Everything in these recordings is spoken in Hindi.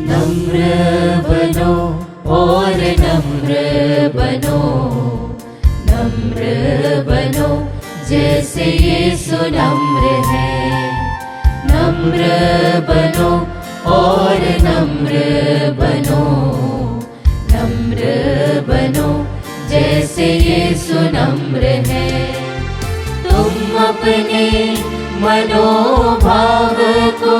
नम्र बनो और नम्र बनो, नम्र बनो जैसे यीशु नम्र है। नम्र बनो और नम्र बनो, नम्र बनो जैसे यीशु नम्र है। तुम अपने मनोभाव को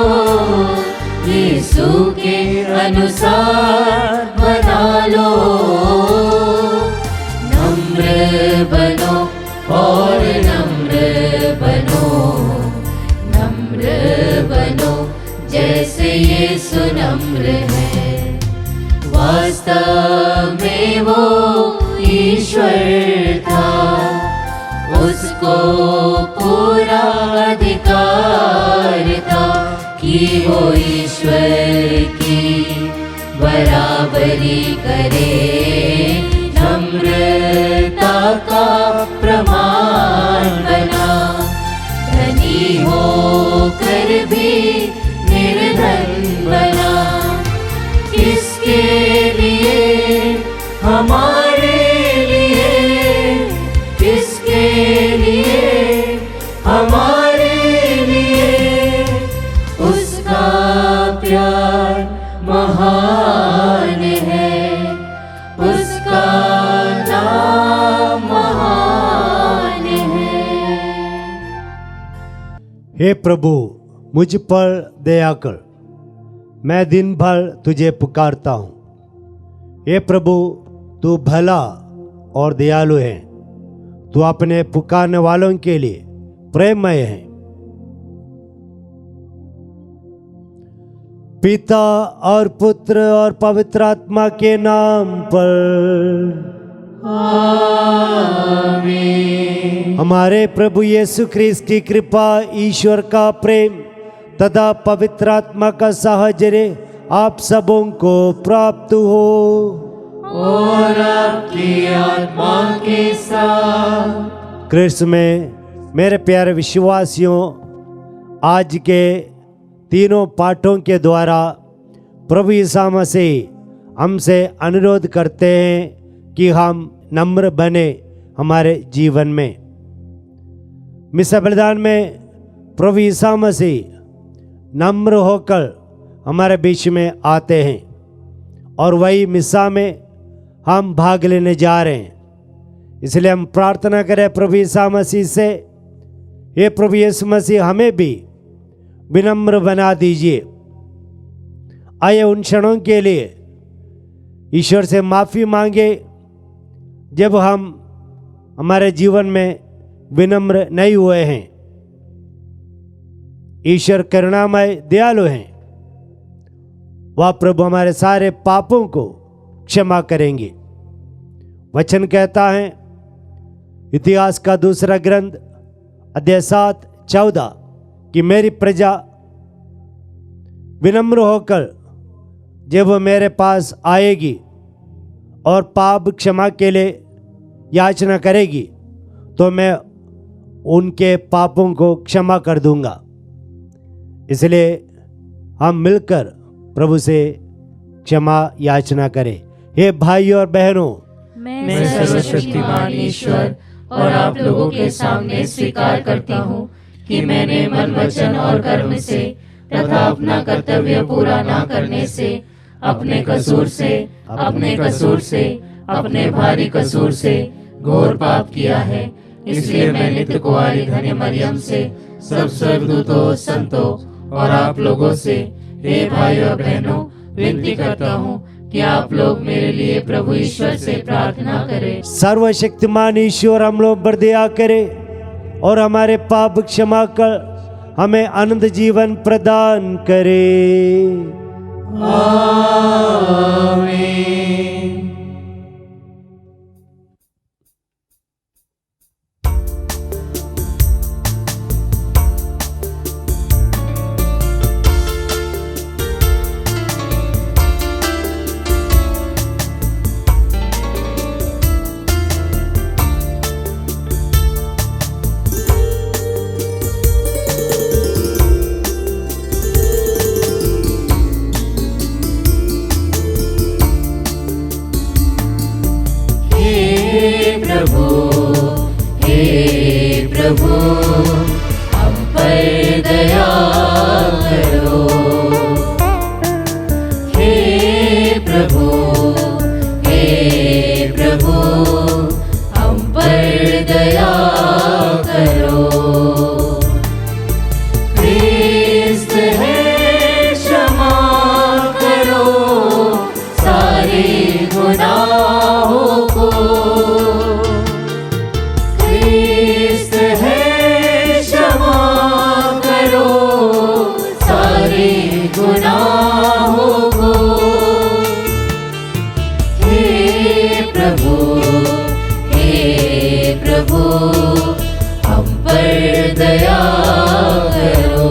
यीशु के अनुसार बना लो। नम्र बनो और नम्र बनो, नम्र बनो जैसे यीशु नम्र है। वास्तव में वो ईश्वर था, उसको पूरा अधिकार था कि वो ईश्वर की बराबरी करे। नम्रता का प्रमाण बना, धनी होकर भी निर्धन बना। किसके लिए? हमारे लिए। किसके लिए? हमारे लिए। उसका प्यार महान है, उसका नाम महान है। हे प्रभु, मुझ पर दया कर, मैं दिन भर तुझे पुकारता हूँ। हे प्रभु, तू भला और दयालु है, तू अपने पुकारने वालों के लिए प्रेममय है। पिता और पुत्र और पवित्र आत्मा के नाम पर आमीन। हमारे प्रभु यीशु ख्रीस्त की कृपा, ईश्वर का प्रेम तथा पवित्र आत्मा का साहचर्य आप सबों को प्राप्त हो और आपकी आत्मा के साथ। कृष्ण में मेरे प्यारे विश्वासियों, आज के तीनों पाठों के द्वारा प्रभु यीशु मसीह हमसे अनुरोध करते हैं कि हम नम्र बने हमारे जीवन में। मिसा बलिदान में प्रभु यीशु मसीह नम्र होकर हमारे बीच में आते हैं और वही मिसा में हम भाग लेने जा रहे हैं। इसलिए हम प्रार्थना करें प्रभु यीशु मसीह से, ये प्रभु यीशु मसीह हमें भी विनम्र बना दीजिए। आइए उन क्षणों के लिए ईश्वर से माफ़ी मांगे जब हम हमारे जीवन में विनम्र नहीं हुए हैं। ईश्वर करुणामय दयालु हैं, वह प्रभु हमारे सारे पापों को क्षमा करेंगे। वचन कहता है इतिहास का दूसरा ग्रंथ अध्याय 7:14 कि मेरी प्रजा विनम्र होकर जब वो मेरे पास आएगी और पाप क्षमा के लिए याचना करेगी तो मैं उनके पापों को क्षमा कर दूंगा। इसलिए हम मिलकर प्रभु से क्षमा याचना करें। हे भाइयों और बहनों, मैं सर्वशक्तिमान ईश्वर और आप लोगों के सामने स्वीकार करता हूँ कि मैंने मन, वचन और कर्म से तथा अपना कर्तव्य पूरा न करने से, अपने कसूर से, अपने भारी कसूर से घोर पाप किया है। इसलिए मैं नित्य कुंवारी धन्य मरियम से, सब स्वर्गदूतों, संतों और आप लोगों से, हे भाइयों और बहनों, विनती करता हूँ कि आप लोग मेरे लिए प्रभु ईश्वर से प्रार्थना करें। सर्वशक्तिमान ईश्वर हम लोग पर दया करे और हमारे पाप क्षमा कर हमें अनंत जीवन प्रदान करे। आमीन। प्रभु, हे प्रभु, हम पर दया करो। हे प्रभु, हे प्रभु, हम पर दया करो। क्रिस्त है, क्षमा करो सारे गुनाहों को। क्रिस्त है, क्षमा करो सारे गुनाहों को। हे प्रभु, हे प्रभु, हम पर दया करो,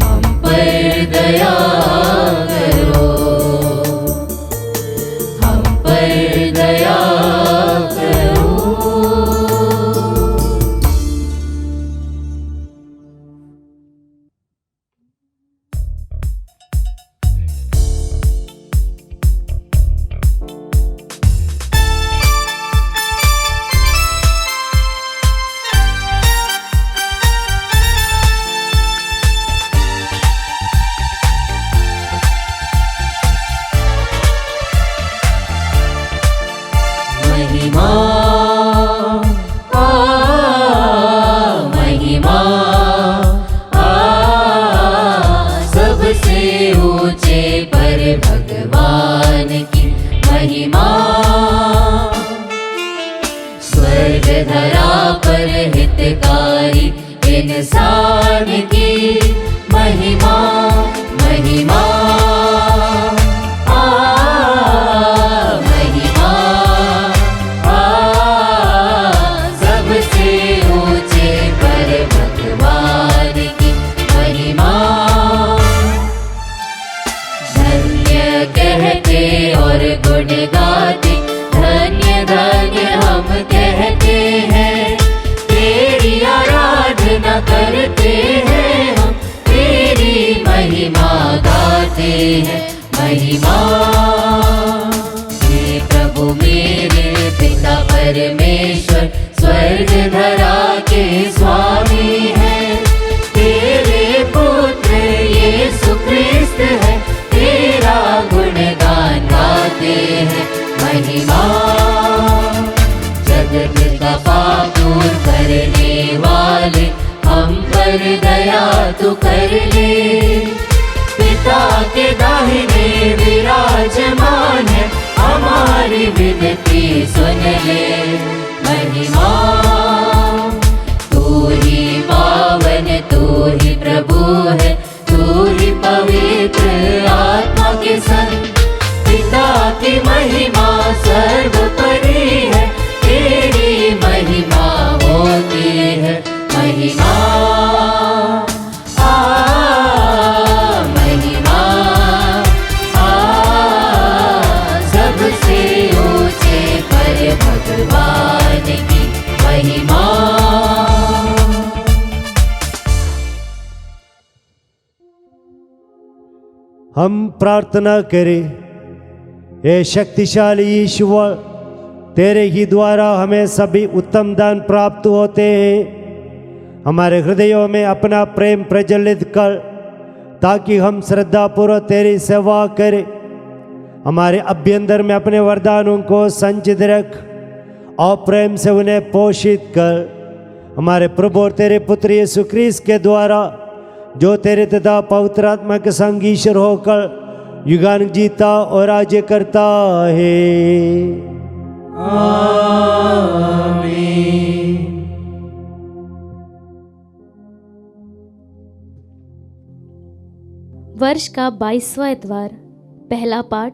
हम पर दया करो, हम पर दया करो। महिमा, महिमा, सबसे ऊंचे पर भगवान की महिमा। स्वर्ग धरा पर हितकारी इंसान की महिमा, महिमा, महिमा, सबसे ऊंचे पर भगवान की महिमा। धन्य कहते और गुण गाते, धन्य धन्य हम कहते हैं। तेरी आराधना करते हैं हम, तेरी महिमा गाते हैं। महिमा, हे प्रभु मेरे पिता परमेश्वर, स्वर्ग धरा के स्वामी है। तेरे पुत्र यीशु क्रिस्त है, तेरा गुणगान गाते हैं। महिमा, जगत का पाप दूर करने वाले, हम पर दया तू कर ले। पिता के दाहिने विराजमान है, हमारी विनती सुन ले। महिमा, तू ही पावन, तू ही प्रभु है, तू ही पवित्र आत्मा के संग। पिता की महिमा सर्वोपरि है, तेरी महिमा होती है। महिमा, महिमा, सबसे ऊंचे पर भगवान की महिमा। हम प्रार्थना करें। हे शक्तिशाली ईश्वर, तेरे ही द्वारा हमें सभी उत्तम दान प्राप्त होते हैं। हमारे हृदयों में अपना प्रेम प्रज्वलित कर, ताकि हम श्रद्धापूर्वक तेरी सेवा करें। हमारे अभ्यंतर में अपने वरदानों को संचित रख और प्रेम से उन्हें पोषित कर। हमारे प्रभु और तेरे पुत्र यीशु क्रिस्त के द्वारा, जो तेरे तथा पवित्र आत्मा के संग ईश्वर होकर युगान जीता और राज्य करता है। आमीन। वर्ष का 22वां इतवार। पहला पाठ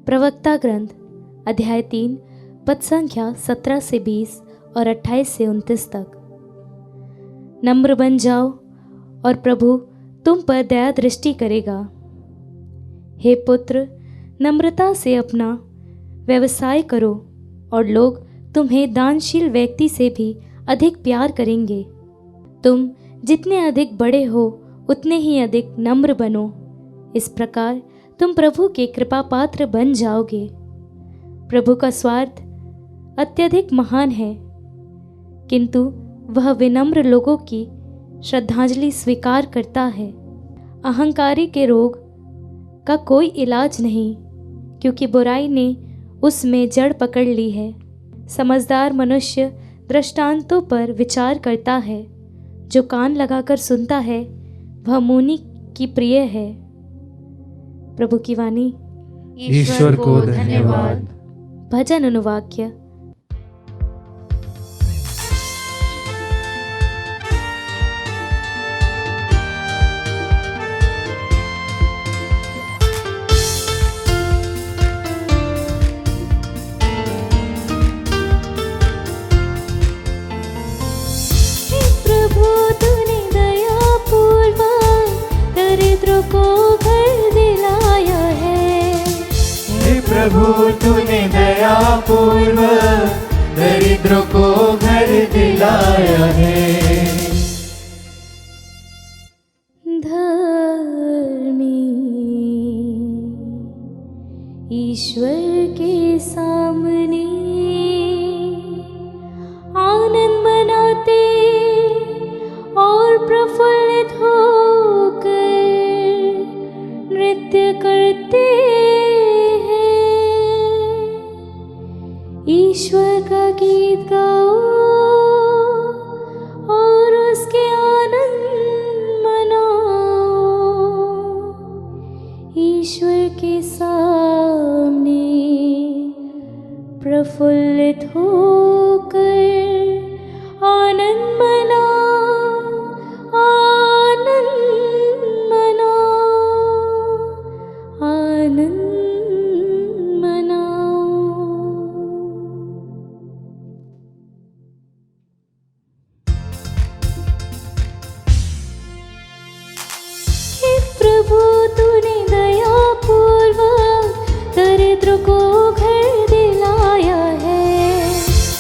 प्रवक्ता ग्रंथ अध्याय 3 पद संख्या 17 से 20 और 28 से 29 तक। नम्र बन जाओ और प्रभु तुम पर दया दृष्टि करेगा। हे पुत्र, नम्रता से अपना व्यवसाय करो और लोग तुम्हें दानशील व्यक्ति से भी अधिक प्यार करेंगे। तुम जितने अधिक बड़े हो उतने ही अधिक नम्र बनो। इस प्रकार तुम प्रभु के कृपा पात्र बन जाओगे। प्रभु का स्वार्थ अत्यधिक महान है, किंतु वह विनम्र लोगों की श्रद्धांजलि स्वीकार करता है। अहंकारी के रोग का कोई इलाज नहीं, क्योंकि बुराई ने उसमें जड़ पकड़ ली है। समझदार मनुष्य दृष्टांतों पर विचार करता है, जो कान लगाकर सुनता है वह मुनि की प्रिय है। प्रभु की वाणी। ईश्वर को धन्यवाद। भजन अनुवाक्य। प्रभु तूने दया पूर्वक दरिद्रों को घर दिलाया है। धर्मी ईश्वर के सामने आनंद मनाते और प्रफुल्लित होकर नृत्य करते हैं। ईश्वर का गीत गाओ और उसके आनंद मनाओ। ईश्वर के सामने प्रफुल्लित होकर आनंद मनाओ, आनंद मनाओ, आनंद मनाओ। हे प्रभु तूने दया पूर्वक दरिद्र को घर दिलाया है।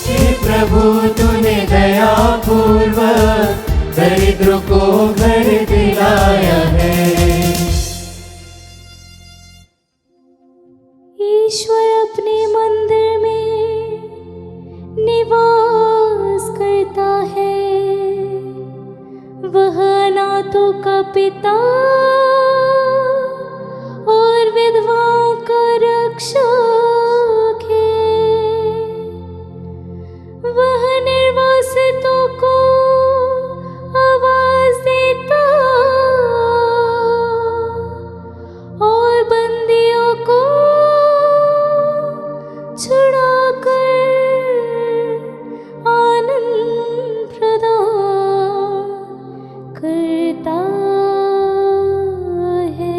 हे प्रभु तूने दया पूर्वक दरिद्रों को घर दिलाया है। ईश्वर अपने मंदिर में निवास करता है। वह अनाथों का पिता और विधवाओं का रक्षक है। वह निर्वासितों को आवाज देता और बंदियों को छुड़ाकर आनंद प्रदान करता है।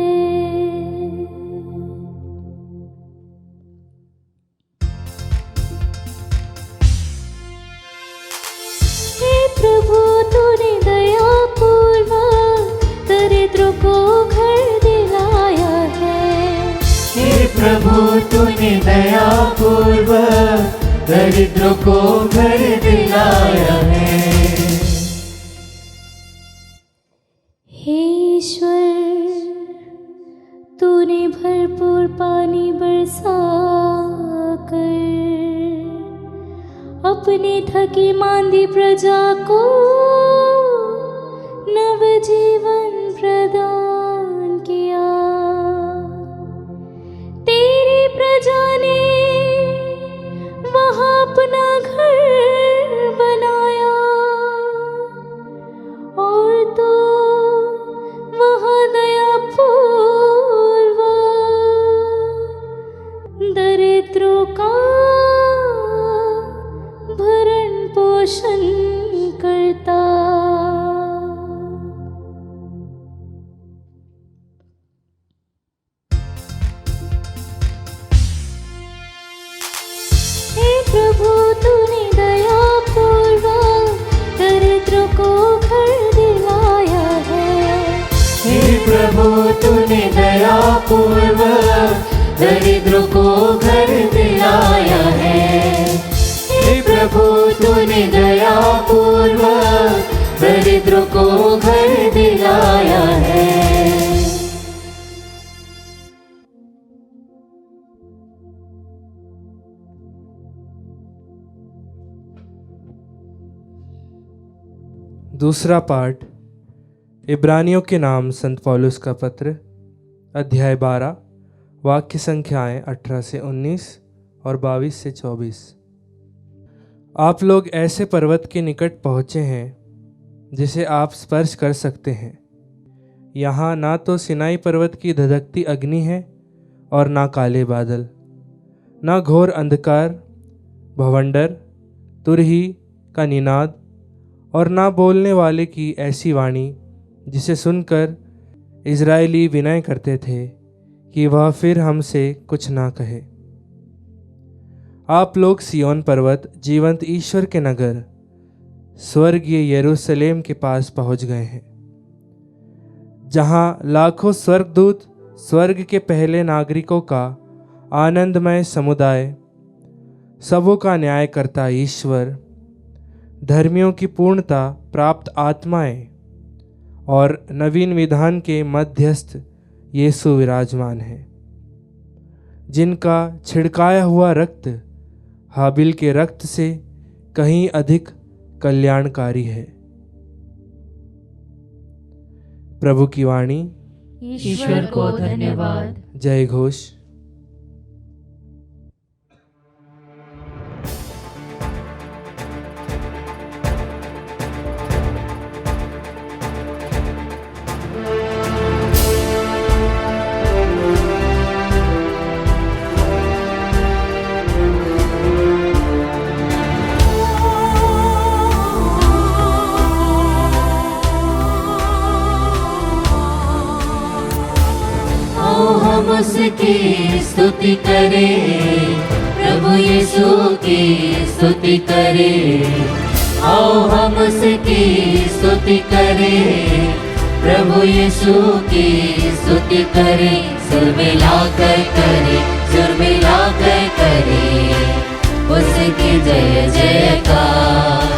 हे प्रभु तूने दया पूर्वक दरिद्रों को घर दिलाया है। हे प्रभु तूने दया पूर्वक दरिद्रों को घर दिलाया है। हे ईश्वर तूने भरपूर पानी बरसा कर अपनी थकी मांदी प्रजा को नवजीवन प्रदान किया। तेरी प्रजा ने वहाँ अपना घर बनाया और तो वहाँ दया पूर्वक दरिद्रों का भरण पोषण करता। हे प्रभु तूने दया पूर्वक दरिद्रों को घर दिलाया है। हे प्रभु तूने दया पूर्वक दरिद्रों को घर दिलाया है। हे प्रभु तूने दया पूर्वक दरिद्रों को घर दिलाया है। दूसरा पाठ इब्रानियों के नाम संत पौलुस का पत्र, अध्याय 12, वाक्य संख्याएं 18 से 19 और 22 से 24। आप लोग ऐसे पर्वत के निकट पहुँचे हैं जिसे आप स्पर्श कर सकते हैं। यहाँ ना तो सिनाई पर्वत की धधकती अग्नि है और ना काले बादल, ना घोर अंधकार, भवंडर, तुरही का निनाद और ना बोलने वाले की ऐसी वाणी जिसे सुनकर इज़राइली विनय करते थे कि वह फिर हमसे कुछ ना कहे। आप लोग सियोन पर्वत, जीवंत ईश्वर के नगर, स्वर्गीय यरूशलेम के पास पहुंच गए हैं, जहां लाखों स्वर्गदूत स्वर्ग के पहले नागरिकों का आनंदमय समुदाय, सबों का न्याय करता ईश्वर, धर्मियों की पूर्णता प्राप्त आत्माएं और नवीन विधान के मध्यस्थ यीशु विराजमान है, जिनका छिड़काया हुआ रक्त हाबिल के रक्त से कहीं अधिक कल्याणकारी है। प्रभु की वाणी। ईश्वर को धन्यवाद। जय घोष। उसकी स्तुति करें, प्रभु यीशु की स्तुति करें। आओ हम उसकी स्तुति करें, प्रभु यीशु की स्तुति करें। सुर मिलाकर करें, सुर मिलाकर करें उसकी जय जयकार।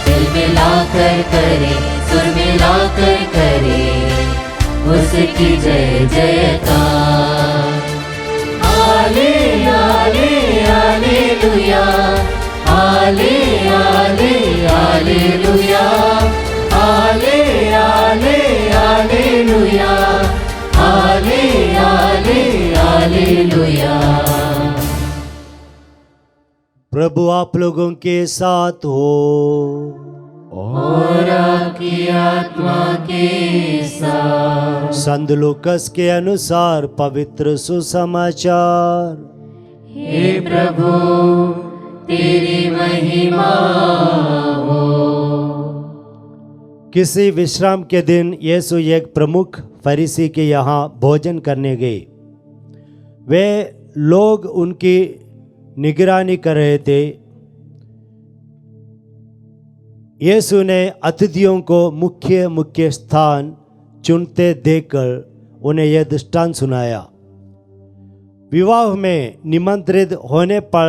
दिल मिलाकर करें, सुर मिलाकर करें उसकी जय जयकार। आले आले आलेलुया, आले आले आलेलुया, आले आले आलेलुया, आले आले आलेलुया। प्रभु आप लोगों के साथ हो और आपकी आत्मा के साथ। संत लूकस के अनुसार पवित्र सुसमाचार। हे प्रभु तेरी महिमा हो। किसी विश्राम के दिन यीशु एक प्रमुख फरीसी के यहाँ भोजन करने गए। वे लोग उनकी निगरानी कर रहे थे। यीशु ने अतिथियों को मुख्य स्थान चुनते देखकर उन्हें यह दृष्टांत सुनाया। विवाह में निमंत्रित होने पर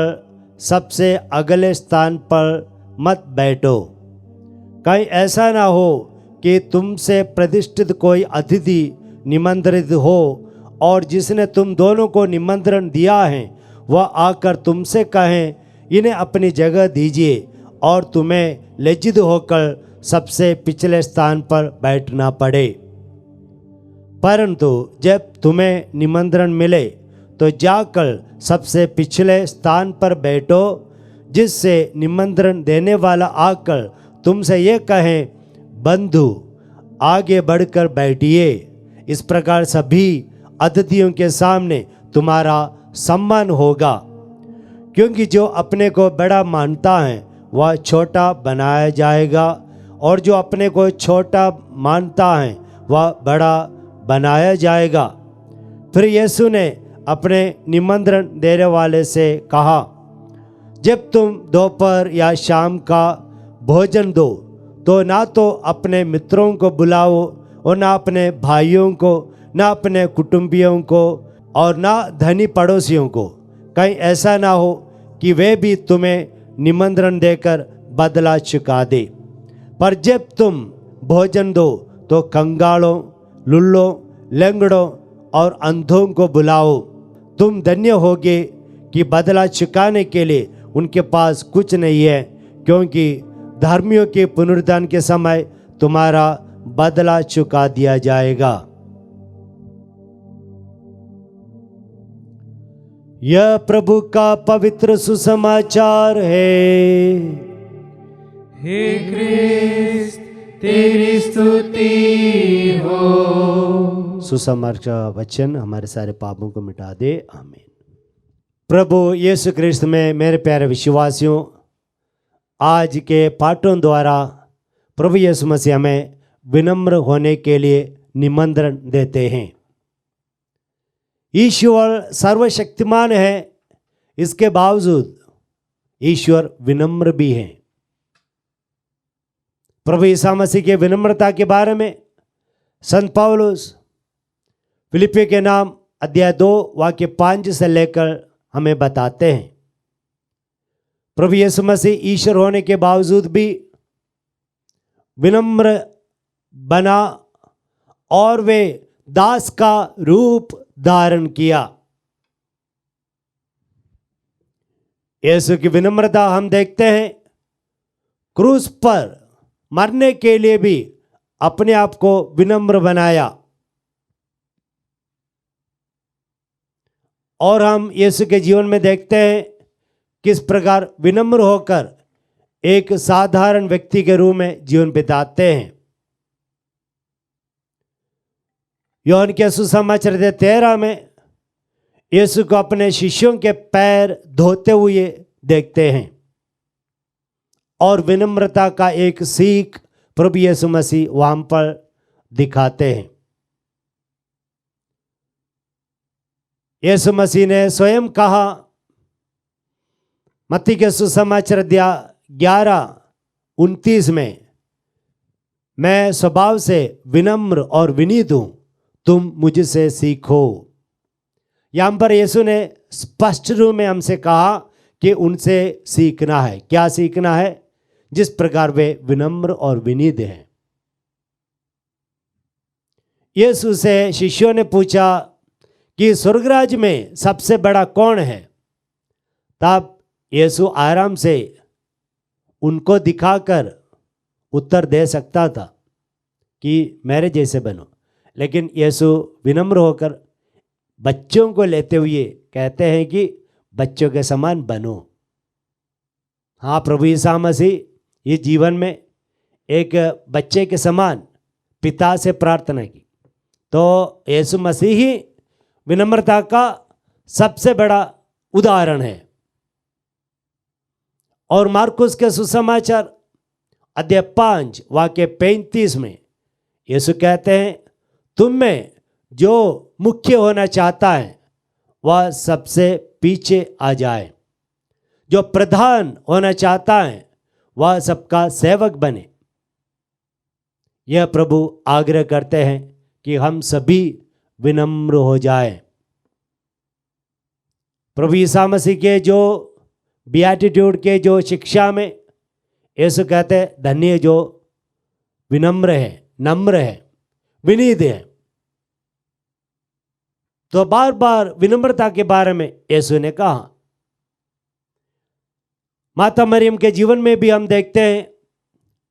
सबसे अगले स्थान पर मत बैठो, कहीं ऐसा ना हो कि तुमसे प्रतिष्ठित कोई अतिथि निमंत्रित हो और जिसने तुम दोनों को निमंत्रण दिया है वह आकर तुमसे कहें इन्हें अपनी जगह दीजिए और तुम्हें लज्जित होकर सबसे पिछले स्थान पर बैठना पड़े। परंतु जब तुम्हें निमंत्रण मिले तो जाकर सबसे पिछले स्थान पर बैठो, जिससे निमंत्रण देने वाला आकर तुमसे ये कहें बंधु आगे बढ़कर बैठिए। इस प्रकार सभी अतिथियों के सामने तुम्हारा सम्मान होगा, क्योंकि जो अपने को बड़ा मानता है वह छोटा बनाया जाएगा और जो अपने को छोटा मानता है वह बड़ा बनाया जाएगा। फिर यीशु ने अपने निमंत्रण देने वाले से कहा, जब तुम दोपहर या शाम का भोजन दो तो ना तो अपने मित्रों को बुलाओ और ना अपने भाइयों को, ना अपने कुटुंबियों को और ना धनी पड़ोसियों को, कहीं ऐसा ना हो कि वे भी तुम्हें निमंत्रण देकर बदला चुका दे। पर जब तुम भोजन दो तो कंगालों, लुल्लों, लंगड़ों और अंधों को बुलाओ। तुम धन्य होगे कि बदला चुकाने के लिए उनके पास कुछ नहीं है, क्योंकि धर्मियों के पुनरुत्थान के समय तुम्हारा बदला चुका दिया जाएगा। यह प्रभु का पवित्र सुसमाचार है। हे क्रिस्त तेरी स्तुति हो। सुसमाचार का वचन हमारे सारे पापों को मिटा दे। आमीन। प्रभु यीशु क्रिस्त में मेरे प्यारे विश्वासियों, आज के पाठों द्वारा प्रभु यीशु मसीह हमें विनम्र होने के लिए निमंत्रण देते हैं। ईश्वर सर्वशक्तिमान है, इसके बावजूद ईश्वर विनम्र भी हैं। प्रभु यीशु मसीह के विनम्रता के बारे में संत पौलुस फिलिपियों के नाम अध्याय 2 वाक्य 5 से लेकर हमें बताते हैं। प्रभु यीशु मसीह ईश्वर होने के बावजूद भी विनम्र बना और वे दास का रूप धारण किया। यीशु की विनम्रता हम देखते हैं, क्रूस पर मरने के लिए भी अपने आप को विनम्र बनाया। और हम यीशु के जीवन में देखते हैं किस प्रकार विनम्र होकर एक साधारण व्यक्ति के रूप में जीवन बिताते हैं। यूहन्ना के सुसमाचार 13 में यीशु को अपने शिष्यों के पैर धोते हुए देखते हैं और विनम्रता का एक सीख प्रभु यीशु मसीह वहां पर दिखाते हैं। यीशु मसीह ने स्वयं कहा, मत्ती के सुसमाचार 11:29 में, मैं स्वभाव से विनम्र और विनीत हूं, तुम मुझसे सीखो। यहां पर यीशु ने स्पष्ट रूप में हमसे कहा कि उनसे सीखना है। क्या सीखना है? जिस प्रकार वे विनम्र और विनीत हैं। यीशु से शिष्यों ने पूछा कि स्वर्गराज में सबसे बड़ा कौन है? तब यीशु आराम से उनको दिखाकर उत्तर दे सकता था कि मेरे जैसे बनो, लेकिन यीशु विनम्र होकर बच्चों को लेते हुए कहते हैं कि बच्चों के समान बनो। हाँ, प्रभु यीशु मसीह ये जीवन में एक बच्चे के समान पिता से प्रार्थना की। तो यीशु मसीह ही विनम्रता का सबसे बड़ा उदाहरण है। और मार्कुस के सुसमाचार अध्याय 5 वाक्य 35 में यीशु कहते हैं, तुम में जो मुख्य होना चाहता है वह सबसे पीछे आ जाए, जो प्रधान होना चाहता है वह सबका सेवक बने। यह प्रभु आग्रह करते हैं कि हम सभी विनम्र हो जाएं। प्रभु यीशु मसीह के जो बियाटिट्यूड के जो शिक्षा में यीशु कहते हैं, धन्य जो विनम्र है, नम्र है, विनीत है। तो बार बार विनम्रता के बारे में यीशु ने कहा। माता मरियम के जीवन में भी हम देखते हैं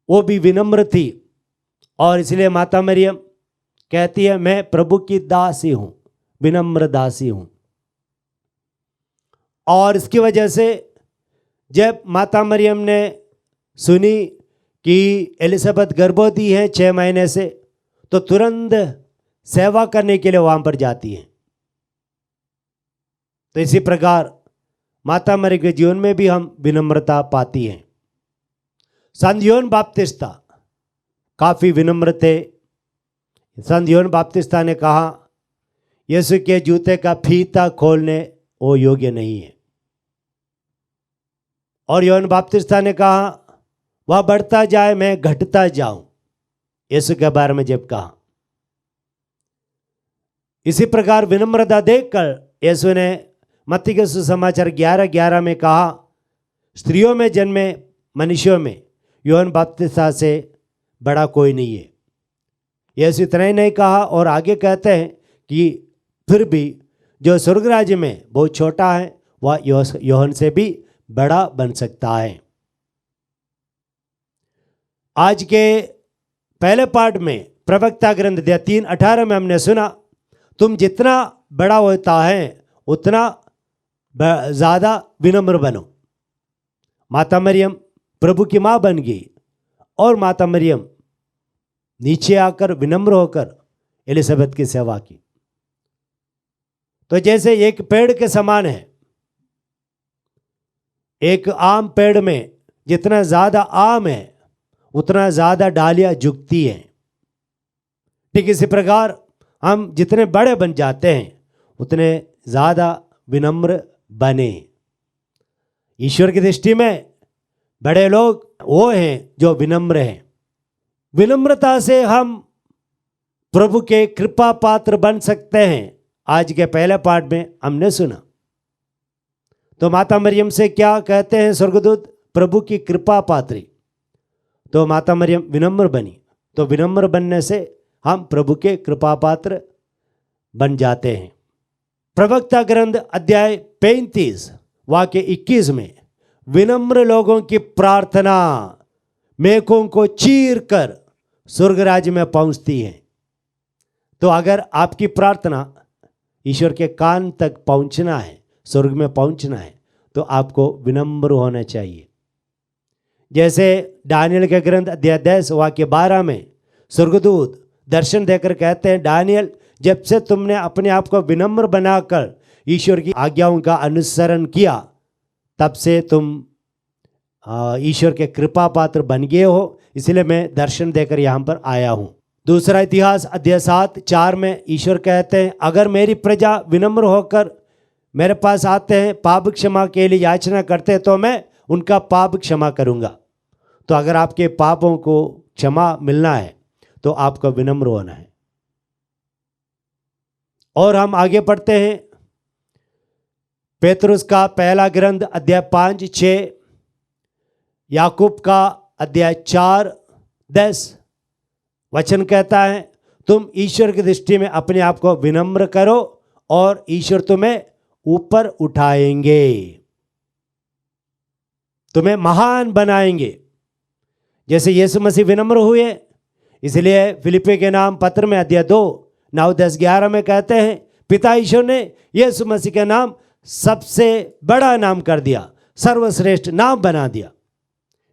वो भी विनम्र थी, और इसलिए माता मरियम कहती है, मैं प्रभु की दासी हूं, विनम्र दासी हूं। और इसकी वजह से जब माता मरियम ने सुनी कि एलिजाबेथ गर्भवती है 6 महीने से, तो तुरंत सेवा करने के लिए वहां पर जाती है। तो इसी प्रकार माता मरियम के जीवन में भी हम विनम्रता पाती हैं। संत यूहन्ना बपतिस्ता काफ़ी विनम्र थे। संत यूहन्ना बपतिस्ता ने कहा, यीशु के जूते का फीता खोलने वो योग्य नहीं है। और यूहन्ना बपतिस्ता ने कहा, वह बढ़ता जाए मैं घटता जाऊं, यीशु के बारे में जब कहा। इसी प्रकार विनम्रता देखकर यीशु ने मत्ती के सुसमाचार 11:11 में कहा, स्त्रियों में जन्मे मनुष्यों में यूहन्ना बपतिस्ता से बड़ा कोई नहीं है। यीशु इतना ही नहीं कहा और आगे कहते हैं कि फिर भी जो स्वर्ग राज्य में बहुत छोटा है वह यूहन्ना से भी बड़ा बन सकता है। आज के पहले पार्ट में प्रवक्ता ग्रंथ अध्याय 3:18 में हमने सुना, तुम जितना बड़ा होता है उतना ज़्यादा विनम्र बनो। माता मरियम प्रभु की माँ बन गई और माता मरियम नीचे आकर विनम्र होकर एलिजाबेथ की सेवा की। तो जैसे एक पेड़ के समान है, एक आम पेड़ में जितना ज़्यादा आम है उतना ज़्यादा डालियाँ झुकती हैं। ठीक इसी प्रकार हम जितने बड़े बन जाते हैं उतने ज़्यादा विनम्र बने। ईश्वर की दृष्टि में बड़े लोग वो हैं जो विनम्र हैं। विनम्रता से हम प्रभु के कृपा पात्र बन सकते हैं। आज के पहले पाठ में हमने सुना। तो माता मरियम से क्या कहते हैं स्वर्गदूत? प्रभु की कृपा पात्री। तो माता मरियम विनम्र बनी, तो विनम्र बनने से हम प्रभु के कृपा पात्र बन जाते हैं। प्रवक्ता ग्रंथ अध्याय 35 वाक्य 21 में विनम्र लोगों की प्रार्थना मेघों को चीर कर स्वर्ग राज्य में पहुंचती है। तो अगर आपकी प्रार्थना ईश्वर के कान तक पहुंचना है, स्वर्ग में पहुंचना है, तो आपको विनम्र होना चाहिए। जैसे दानियल के ग्रंथ अध्याय 10 वाक्य 12 में स्वर्गदूत दर्शन देकर कहते हैं, दानियल जब से तुमने अपने आप को विनम्र बनाकर ईश्वर की आज्ञाओं का अनुसरण किया, तब से तुम ईश्वर के कृपा पात्र बन गए हो, इसलिए मैं दर्शन देकर यहाँ पर आया हूँ। दूसरा इतिहास अध्याय 7:4 में ईश्वर कहते हैं, अगर मेरी प्रजा विनम्र होकर मेरे पास आते हैं, पाप क्षमा के लिए याचना करते हैं, तो मैं उनका पाप क्षमा करूँगा। तो अगर आपके पापों को क्षमा मिलना है तो आपको विनम्र होना है। और हम आगे पढ़ते हैं पेतरुस का पहला ग्रंथ अध्याय 5:6, याकूब का अध्याय 4:10 वचन कहता है, तुम ईश्वर की दृष्टि में अपने आप को विनम्र करो और ईश्वर तुम्हें ऊपर उठाएंगे, तुम्हें महान बनाएंगे। जैसे यीशु मसीह विनम्र हुए, इसलिए फिलिप्पी के नाम पत्र में अध्याय 2:9-10-11 में कहते हैं, पिता ईश्वर ने यीशु मसीह के नाम सबसे बड़ा नाम कर दिया, सर्वश्रेष्ठ नाम बना दिया।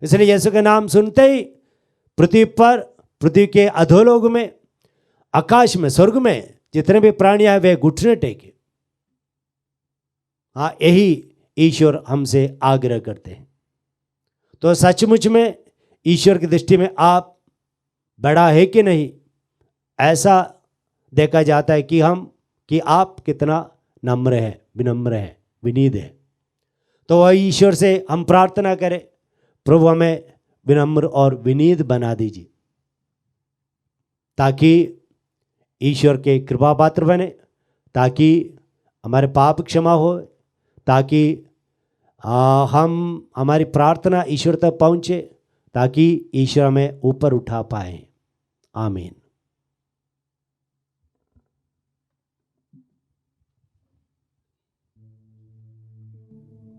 इसलिए यीशु के नाम सुनते ही पृथ्वी पर, पृथ्वी के अधोलोक में, आकाश में, स्वर्ग में जितने भी प्राणी आए वे घुटने टेके। हाँ, यही ईश्वर हमसे आग्रह करते हैं। तो सचमुच में ईश्वर की दृष्टि में आप बड़ा है कि नहीं, ऐसा देखा जाता है कि आप कितना नम्र है, विनम्र है, विनीत है। तो वह ईश्वर से हम प्रार्थना करें, प्रभु हमें विनम्र और विनीत बना दीजिए, ताकि ईश्वर के कृपा पात्र बने, ताकि हमारे पाप क्षमा हो, ताकि हम हमारी प्रार्थना ईश्वर तक पहुँचे, ताकि ईश्वर हमें ऊपर उठा पाए। आमीन।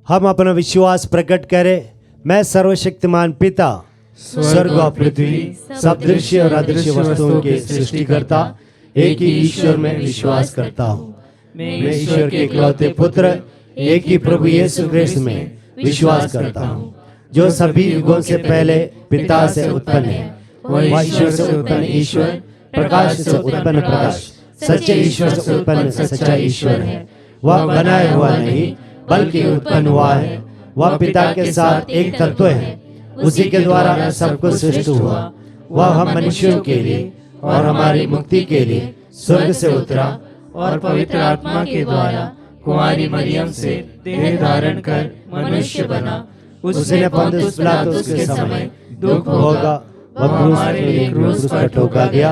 हम अपना विश्वास प्रकट करें। मैं सर्वशक्तिमान पिता, स्वर्ग और पृथ्वी, सब दृश्य और अदृश्य वस्तुओं के सृष्टिकर्ता एक ही ईश्वर में विश्वास करता हूँ। मैं ईश्वर के इकलौते पुत्र एक ही प्रभु यीशु ख्रिस्त में विश्वास करता हूँ, जो सभी युगों से पहले पिता से उत्पन्न है। वह ईश्वर से उत्पन्न ईश्वर, प्रकाश से उत्पन्न प्रकाश, सच्चे ईश्वर से उत्पन्न सच्चा ईश्वर है। वह बनाया हुआ नहीं बल्कि उत्पन्न हुआ है। वह पिता के साथ एक तत्व है, उसी के द्वारा सब कुछ सृष्टि हुआ। वह हम मनुष्यों के लिए और हमारी मुक्ति के लिए स्वर्ग से उतरा और पवित्र आत्मा के द्वारा कुंवारी मरियम से देह धारण कर मनुष्य बना। उसने पोंतियुस पिलातुस के समय दुख भोगा, वह क्रूस पर ठोका गया,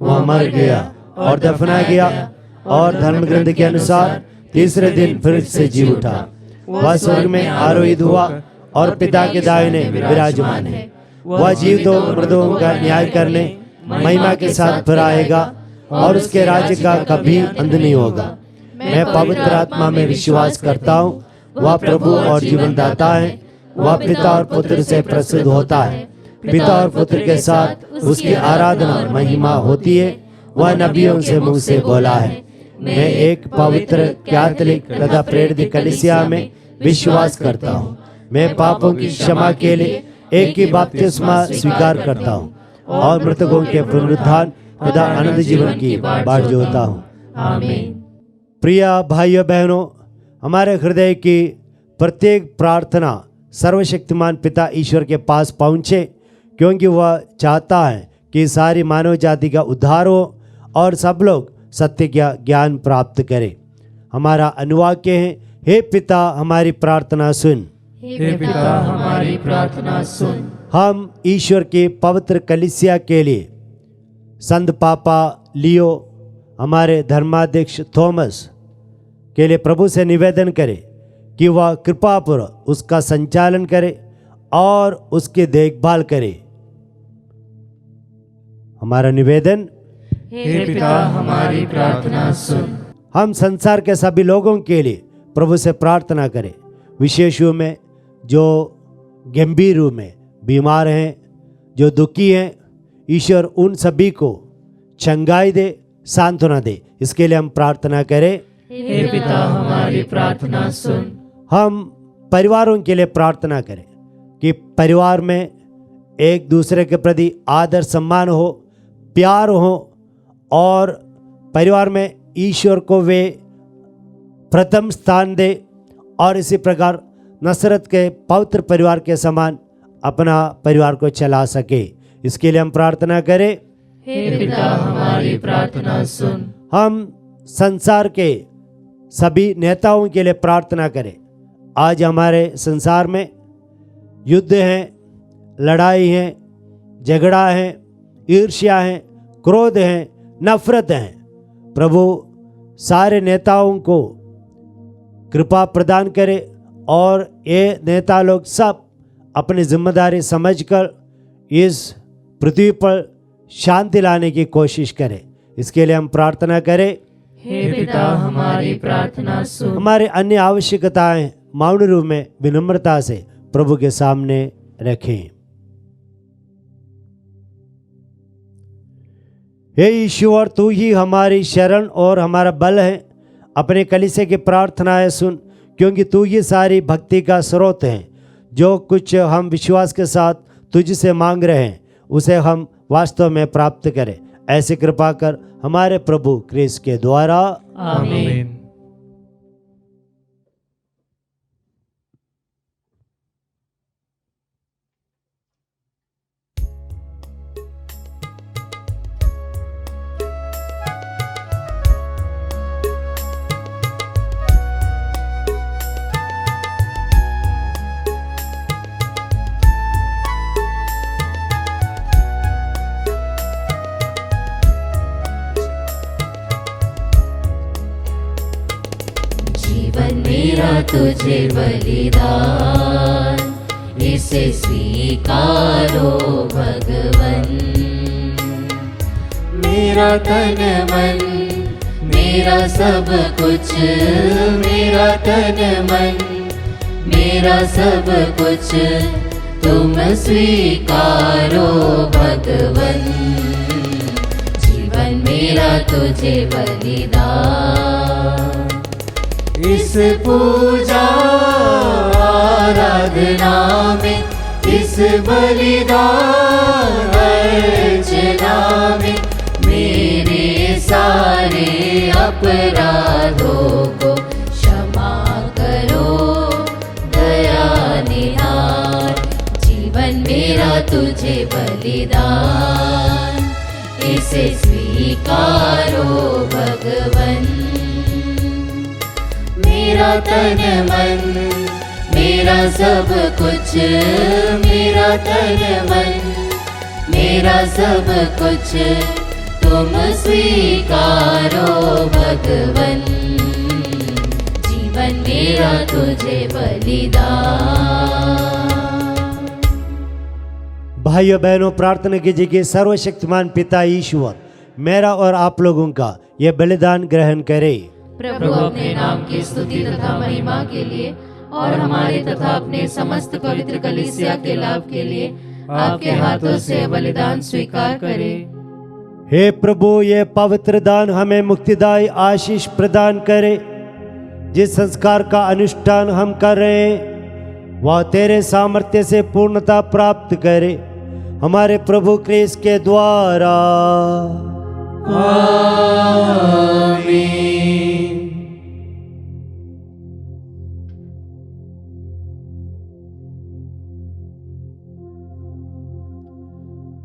वह मर गया और दफना गया, और धर्म ग्रंथ के अनुसार तीसरे दिन फिर से जी उठा। वह स्वर्ग में आरोहित हुआ और पिता के दाहिने विराजमान है। वह जीवित और मृतों का न्याय करने महिमा के साथ फिर आएगा, और उसके राज्य का कभी अंत नहीं होगा। मैं पवित्र आत्मा में विश्वास करता हूँ, वह प्रभु और जीवन दाता है। वह पिता और पुत्र से प्रसिद्ध होता है, पिता और पुत्र के साथ उसकी आराधना और महिमा होती है। वह नबियों से मुंह से बोला है। मैं एक पवित्र कैथोलिक तथा प्रेरित कलीसिया में विश्वास करता हूँ। मैं पापों की क्षमा के लिए एक ही बपतिस्मा स्वीकार करता हूँ और मृतकों के पुनरुत्थान तथा अनंत जीवन की बाट जोता हूँ। आमीन। प्रिय भाइयों बहनों, हमारे हृदय की प्रत्येक प्रार्थना सर्वशक्तिमान पिता ईश्वर के पास पहुँचे, क्योंकि वह चाहता है कि सारी मानव जाति का उद्धार हो और सब लोग सत्य का ज्ञान प्राप्त करें। हमारा अनुवाक्य है, हे पिता हमारी प्रार्थना सुन। हे पिता हमारी प्रार्थना सुन। हम ईश्वर की पवित्र कलीसिया के लिए संत पापा लियो, हमारे धर्माध्यक्ष थॉमस के लिए प्रभु से निवेदन करें कि वह कृपापूर्वक उसका संचालन करे और उसकी देखभाल करे। हमारा निवेदन, हे पिता हमारी प्रार्थना सुन। हम संसार के सभी लोगों के लिए प्रभु से प्रार्थना करें, विशेष रूप में जो गंभीर रूप में बीमार हैं, जो दुखी हैं। ईश्वर उन सभी को चंगाई दे, सांत्वना दे। इसके लिए हम प्रार्थना करें। हे पिता हमारी प्रार्थना सुन। हम परिवारों के लिए प्रार्थना करें कि परिवार में एक दूसरे के प्रति आदर सम्मान हो, प्यार हो और परिवार में ईश्वर को वे प्रथम स्थान दे और इसी प्रकार नसरत के पवित्र परिवार के समान अपना परिवार को चला सके। इसके लिए हम प्रार्थना करें। हे पिता हमारी प्रार्थना सुन। हम संसार के सभी नेताओं के लिए प्रार्थना करें। आज हमारे संसार में युद्ध हैं, लड़ाई है, झगड़ा है, ईर्ष्या है, क्रोध है, नफरत है। प्रभु सारे नेताओं को कृपा प्रदान करे और ये नेता लोग सब अपनी जिम्मेदारी समझकर इस पृथ्वी पर शांति लाने की कोशिश करें। इसके लिए हम प्रार्थना करें। हे पिता हमारी प्रार्थना सुन। हमारे अन्य आवश्यकताएं मौन रूप में विनम्रता से प्रभु के सामने रखें। हे ईश्वर, तू ही हमारी शरण और हमारा बल है। अपने कलीसिया की प्रार्थनाएं सुन, क्योंकि तू ही सारी भक्ति का स्रोत है। जो कुछ हम विश्वास के साथ तुझसे मांग रहे हैं उसे हम वास्तव में प्राप्त करें। ऐसी कृपा कर हमारे प्रभु क्रिस्त के द्वारा। आमीन। मेरा तुझे बलिदान, इसे स्वीकारो भगवन। मेरा तन मन, मेरा सब कुछ, मेरा तन मन, मेरा सब कुछ तुम स्वीकारो भगवन। जीवन मेरा तुझे बलिदान, इस पूजा आराधना में, इस बलिदान अर्चना में मेरे सारे अपराधों को क्षमा करो दया निहार। जीवन मेरा तुझे बलिदान, इसे स्वीकारो भगवन। मेरा तन मन, मेरा सब कुछ, मेरा तन मन, मेरा सब कुछ तुम स्वीकारो भगवन। जीवन मेरा तुझे बलिदान। भाइयों बहनों, प्रार्थना कीजिए कि सर्वशक्तिमान पिता ईश्वर मेरा और आप लोगों का यह बलिदान ग्रहण करे। प्रभु अपने नाम की स्तुति तथा महिमा के लिए और हमारे तथा अपने समस्त पवित्र कलीसिया के लाभ के लिए आपके हाथों से बलिदान स्वीकार करे। हे प्रभु, ये पवित्र दान हमें मुक्तिदायी आशीष प्रदान करे। जिस संस्कार का अनुष्ठान हम कर रहे हैं वह तेरे सामर्थ्य से पूर्णता प्राप्त करे, हमारे प्रभु क्रिस्त के द्वारा। आमीन।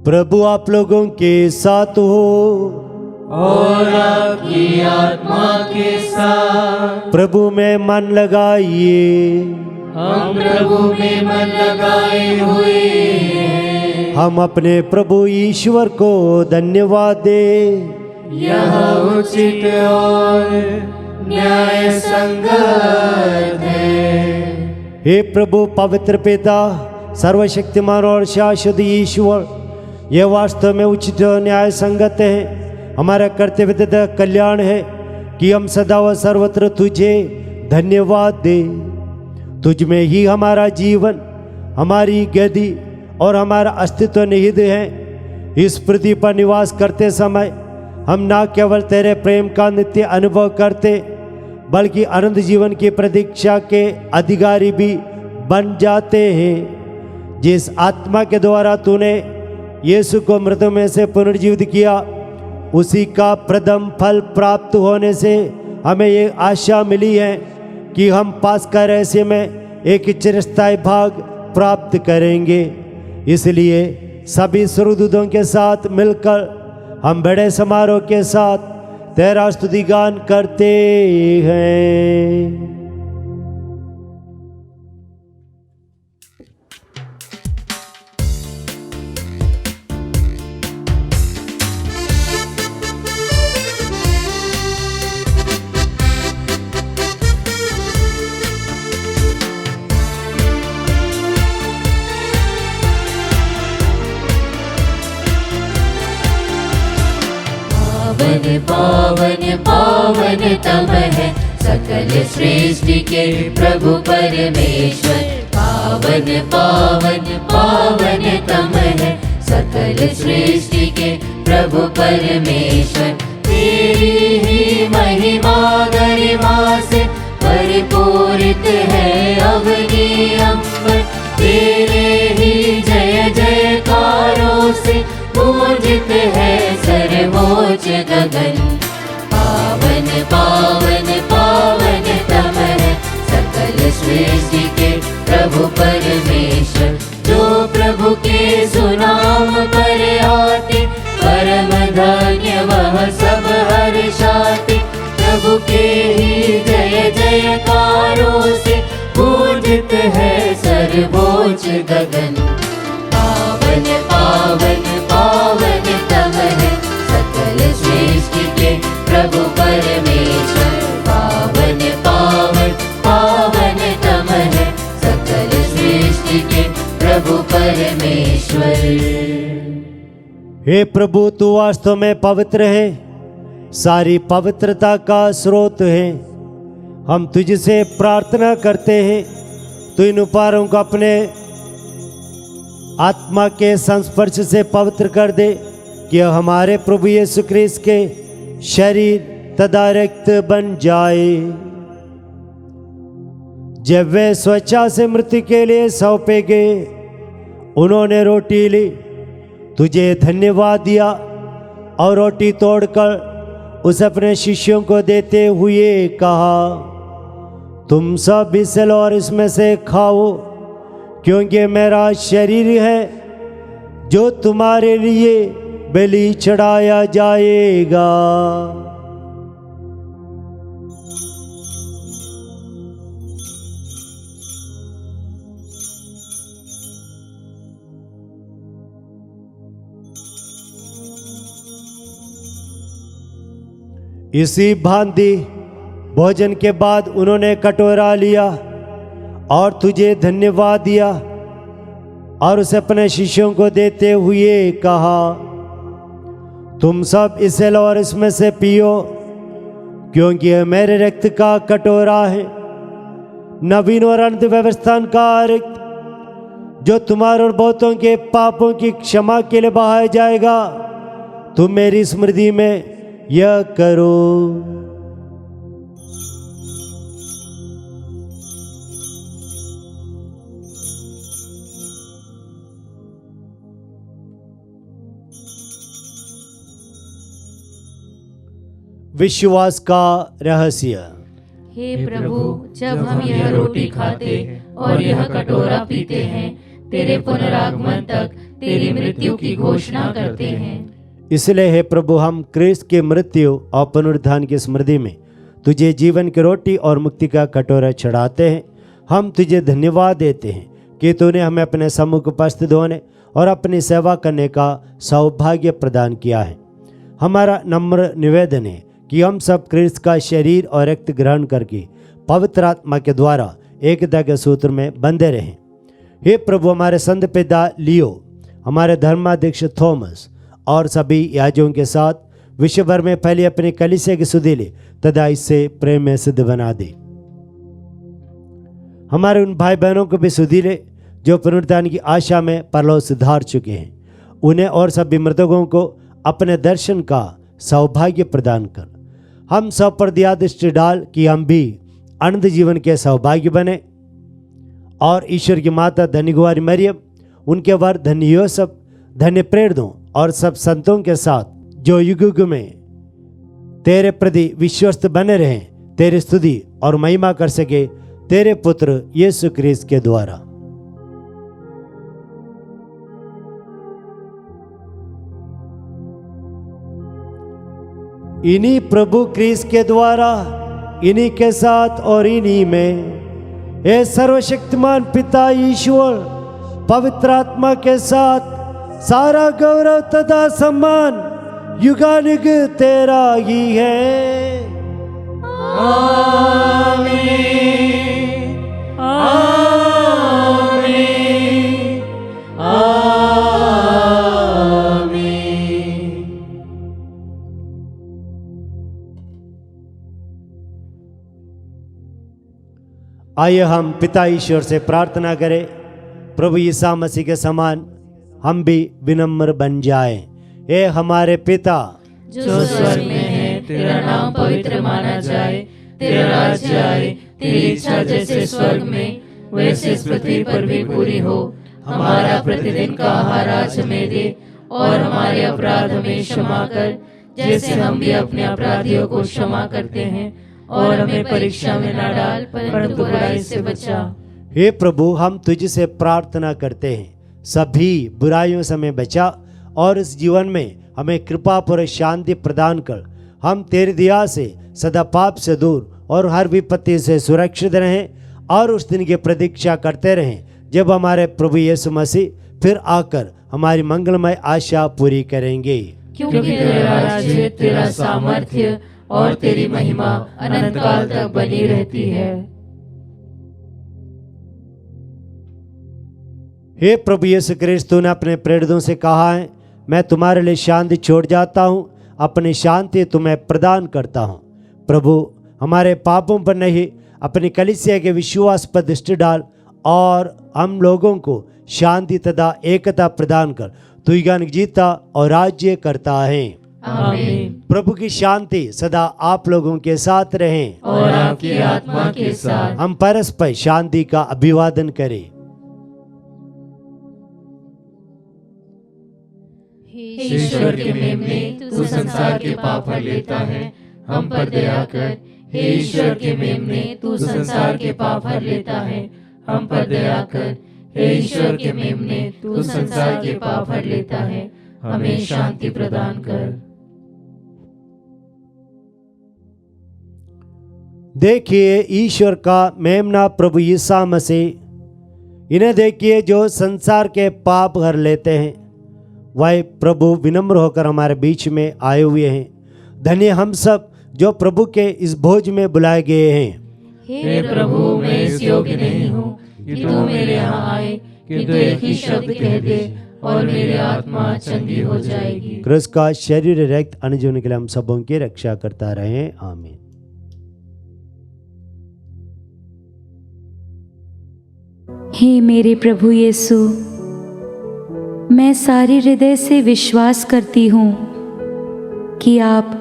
प्रभु आप लोगों के साथ हो और आपकी आत्मा के साथ। प्रभु में मन लगाइए। हम प्रभु में मन लगाए हुए हैं। हम अपने प्रभु ईश्वर को धन्यवाद दे। यह उचित और न्याय संगत है। हे प्रभु पवित्र पिता, सर्वशक्तिमान और शाश्वत ईश्वर, यह वास्तव में उचित और न्याय संगत है, हमारा कर्तव्य तथा कल्याण है कि हम सदा व सर्वत्र तुझे धन्यवाद दे। तुझ में ही हमारा जीवन, हमारी गति और हमारा अस्तित्व निहित है। इस पृथ्वी पर निवास करते समय हम न केवल तेरे प्रेम का नित्य अनुभव करते बल्कि अनंत जीवन की प्रतीक्षा के अधिकारी भी बन जाते हैं। जिस आत्मा के द्वारा तूने यीशु को मृतों में से पुनर्जीवित किया, उसी का प्रथम फल प्राप्त होने से हमें ये आशा मिली है कि हम पास्का रहस्य में एक चिरस्थायी भाग प्राप्त करेंगे। इसलिए सभी स्वर्गदूतों के साथ मिलकर हम बड़े समारोह के साथ तेरा स्तुतिगान करते हैं। पावन पावन तम है सकल सृष्टि के प्रभु परमेश्वर। पावन पावन पावन तम है सकल सृष्टि के प्रभु परमेश्वर। तेरी ही महिमा गरिमा से परिपूरित है अवनी अंबर। तेरे ही जय जयकारों से पूजित है सर्वोच्च गगन। पावन पावन पावन तम है सकल सृष्टि के प्रभु परमेश्वर। जो प्रभु के सुनाम पर आते परम धन्य वह सब हर्षाते। प्रभु के ही जय जयकारों से पूजित है सर्वोच्च गगन। पावन पावन पावन तम है सकल सृष्टि के प्रभु परमेश्वर। पावन पावन पावन तम है सकल सृष्टि के प्रभु परमेश्वर। हे प्रभु, तू वास्तव में पवित्र है, सारी पवित्रता का स्रोत है। हम तुझसे प्रार्थना करते हैं, तू इन उपहारों को अपने आत्मा के संस्पर्श से पवित्र कर दे कि हमारे प्रभु यीशु ख्रीस्त के शरीर तथा रक्त बन जाए। जब वे स्वेच्छा से मृत्यु के लिए सौंपे गए, उन्होंने रोटी ली, तुझे धन्यवाद दिया और रोटी तोड़कर उसे अपने शिष्यों को देते हुए कहा, तुम सब इसे लो और इसमें से खाओ, क्योंकि मेरा शरीर है जो तुम्हारे लिए बलि चढ़ाया जाएगा। इसी भांति भोजन के बाद उन्होंने कटोरा लिया और तुझे धन्यवाद दिया और उसे अपने शिष्यों को देते हुए कहा, तुम सब इसे लो और इसमें से पियो, क्योंकि यह मेरे रक्त का कटोरा है, नवीन और अनंत व्यवस्था का रक्त, जो तुम्हारे और बहुतों के पापों की क्षमा के लिए बहाया जाएगा। तुम मेरी स्मृति में यह करो। विश्वास का रहस्य। हे प्रभु, जब हम यह रोटी खाते और यह कटोरा पीते हैं, तेरे पुनरागमन तक तेरी मृत्यु की घोषणा करते हैं। इसलिए हे प्रभु, हम क्रिस्त के मृत्यु और पुनरुत्थान की स्मृति में तुझे जीवन की रोटी और मुक्ति का कटोरा चढ़ाते हैं। हम तुझे धन्यवाद देते हैं कि तूने हमें अपने सम्मुख उपस्थित होने और अपनी सेवा करने का सौभाग्य प्रदान किया है। हमारा नम्र निवेदन है कि हम सब क्रिस्त का शरीर और रक्त ग्रहण करके पवित्र आत्मा के द्वारा एकता के सूत्र में बंधे रहें। हे प्रभु, हमारे संत पिता लियो, हमारे धर्माध्यक्ष थॉमस और सभी याजकों के साथ विश्व भर में फैली अपनी कलीसिया की सुधि ले तथा इससे प्रेम में सिद्ध बना दे। हमारे उन भाई बहनों को भी सुधि ले जो पुनरुत्थान की आशा में परलोक सिधार चुके हैं। उन्हें और सभी मृतकों को अपने दर्शन का सौभाग्य प्रदान कर। हम सब पर दया दृष्टि डाल कि हम भी अनंत जीवन के सौभाग्य बने और ईश्वर की माता धन्य कुमारी मरियम, उनके वर धन्य यूसुफ, धन्य प्रेरितों और सब संतों के साथ जो युग युग में तेरे प्रति विश्वस्त बने रहें, तेरी स्तुति और महिमा कर सके तेरे पुत्र यीशु क्रिस्त के द्वारा। इन्हीं प्रभु क्रिस्त के द्वारा, इन्हीं के साथ और इन्हीं में हे सर्वशक्तिमान पिता ईश्वर पवित्र आत्मा के साथ सारा गौरव तथा सम्मान युगानुग तेरा ही है। आमीन, आमीन, आमीन। आइए हम पिता ईश्वर से प्रार्थना करें, प्रभु यीशु मसीह के समान हम भी विनम्र बन जाएं। हे हमारे पिता जो स्वर्ग में है, तेरा नाम पवित्र माना जाए, तेरा राज्य आए, तेरी इच्छा जैसे स्वर्ग में वैसे इस पृथ्वी पर भी पूरी हो। हमारा प्रतिदिन का आहार आज हमें दे और हमारे अपराध हमें क्षमा कर, जैसे हम भी अपने अपराधियों को क्षमा करते हैं, और हमें परीक्षा में न डाल परंतु बुराई से बचा। हे प्रभु, हम तुझसे प्रार्थना करते हैं, सभी बुराइयों से हमें बचा और इस जीवन में हमें कृपा पूर्वक शांति प्रदान कर। हम तेरी दया से सदा पाप से दूर और हर विपत्ति से सुरक्षित रहें और उस दिन की प्रतीक्षा करते रहें जब हमारे प्रभु यीशु मसीह फिर आकर हमारी मंगलमय आशा पूरी करेंगे। क्योंकि तेरा राज्य, तेरा सामर्थ्य और तेरी महिमा अनंत काल तक बनी रहती है। हे प्रभु यीशु क्रिस्त, तूने अपने प्रेरितों से कहा है, मैं तुम्हारे लिए शांति छोड़ जाता हूँ, अपनी शांति तुम्हें प्रदान करता हूँ। प्रभु, हमारे पापों पर नहीं अपनी कलीसिया के विश्वास पर दृष्टि डाल और हम लोगों को शांति तथा एकता प्रदान कर। तू युगानुग जीता और राज्य करता है। आमीन। प्रभु की शांति सदा आप लोगों के साथ रहे और आपकी आत्मा के साथ। हम परस्पर शांति का अभिवादन करें। ईश्वर के मेमने, तू संसार के पाप हर लेता है, हम पर दया कर। हे ईश्वर के मेमने, तू संसार के पाप हर लेता है, हम पर दया कर। हे ईश्वर के मेमने, तू संसार के पाप हर लेता है, हमें शांति प्रदान कर। देखिए ईश्वर का मेमना प्रभु यीशु मसीह, इन्हें देखिए जो संसार के पाप हर लेते हैं। वह प्रभु विनम्र होकर हमारे बीच में आए हुए हैं। धन्य हम सब जो प्रभु के इस भोज में बुलाए गए हैं। हे प्रभु, मैं इस योग्य नहीं हूँ कि तू मेरे यहाँ आए, किंतु एक ही शब्द कह दे और मेरी आत्मा चंगी हो जाएगी। क्रिस्त का शरीर रक्त अनुजीवन के लिए हम सबों की रक्षा करता रहे। आमीन। हे मेरे प्रभु यीशु, मैं सारे हृदय से विश्वास करती हूँ कि आप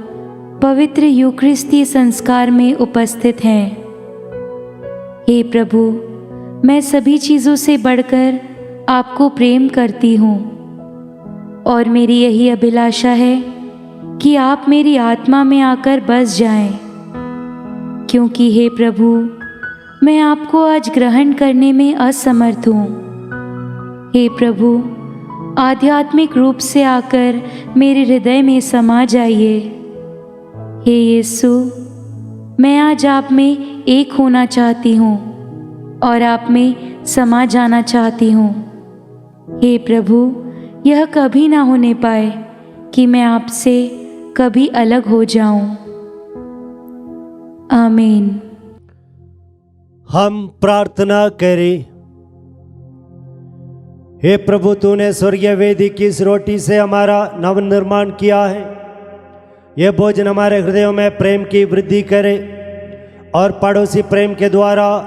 पवित्र यूक्रिस्ती संस्कार में उपस्थित हैं। हे प्रभु, मैं सभी चीज़ों से बढ़कर आपको प्रेम करती हूँ और मेरी यही अभिलाषा है कि आप मेरी आत्मा में आकर बस जाएं, क्योंकि हे प्रभु, मैं आपको आज ग्रहण करने में असमर्थ हूँ। हे प्रभु, आध्यात्मिक रूप से आकर मेरे हृदय में समा जाइए। हे यीशु, मैं आज आप में एक होना चाहती हूँ और आप में समा जाना चाहती हूँ। हे प्रभु, यह कभी ना होने पाए कि मैं आपसे कभी अलग हो जाऊं। आमीन। हम प्रार्थना करें। हे प्रभु, तूने स्वर्गीय वेदी की इस रोटी से हमारा नवनिर्माण किया है। यह भोजन हमारे हृदयों में प्रेम की वृद्धि करे और पड़ोसी प्रेम के द्वारा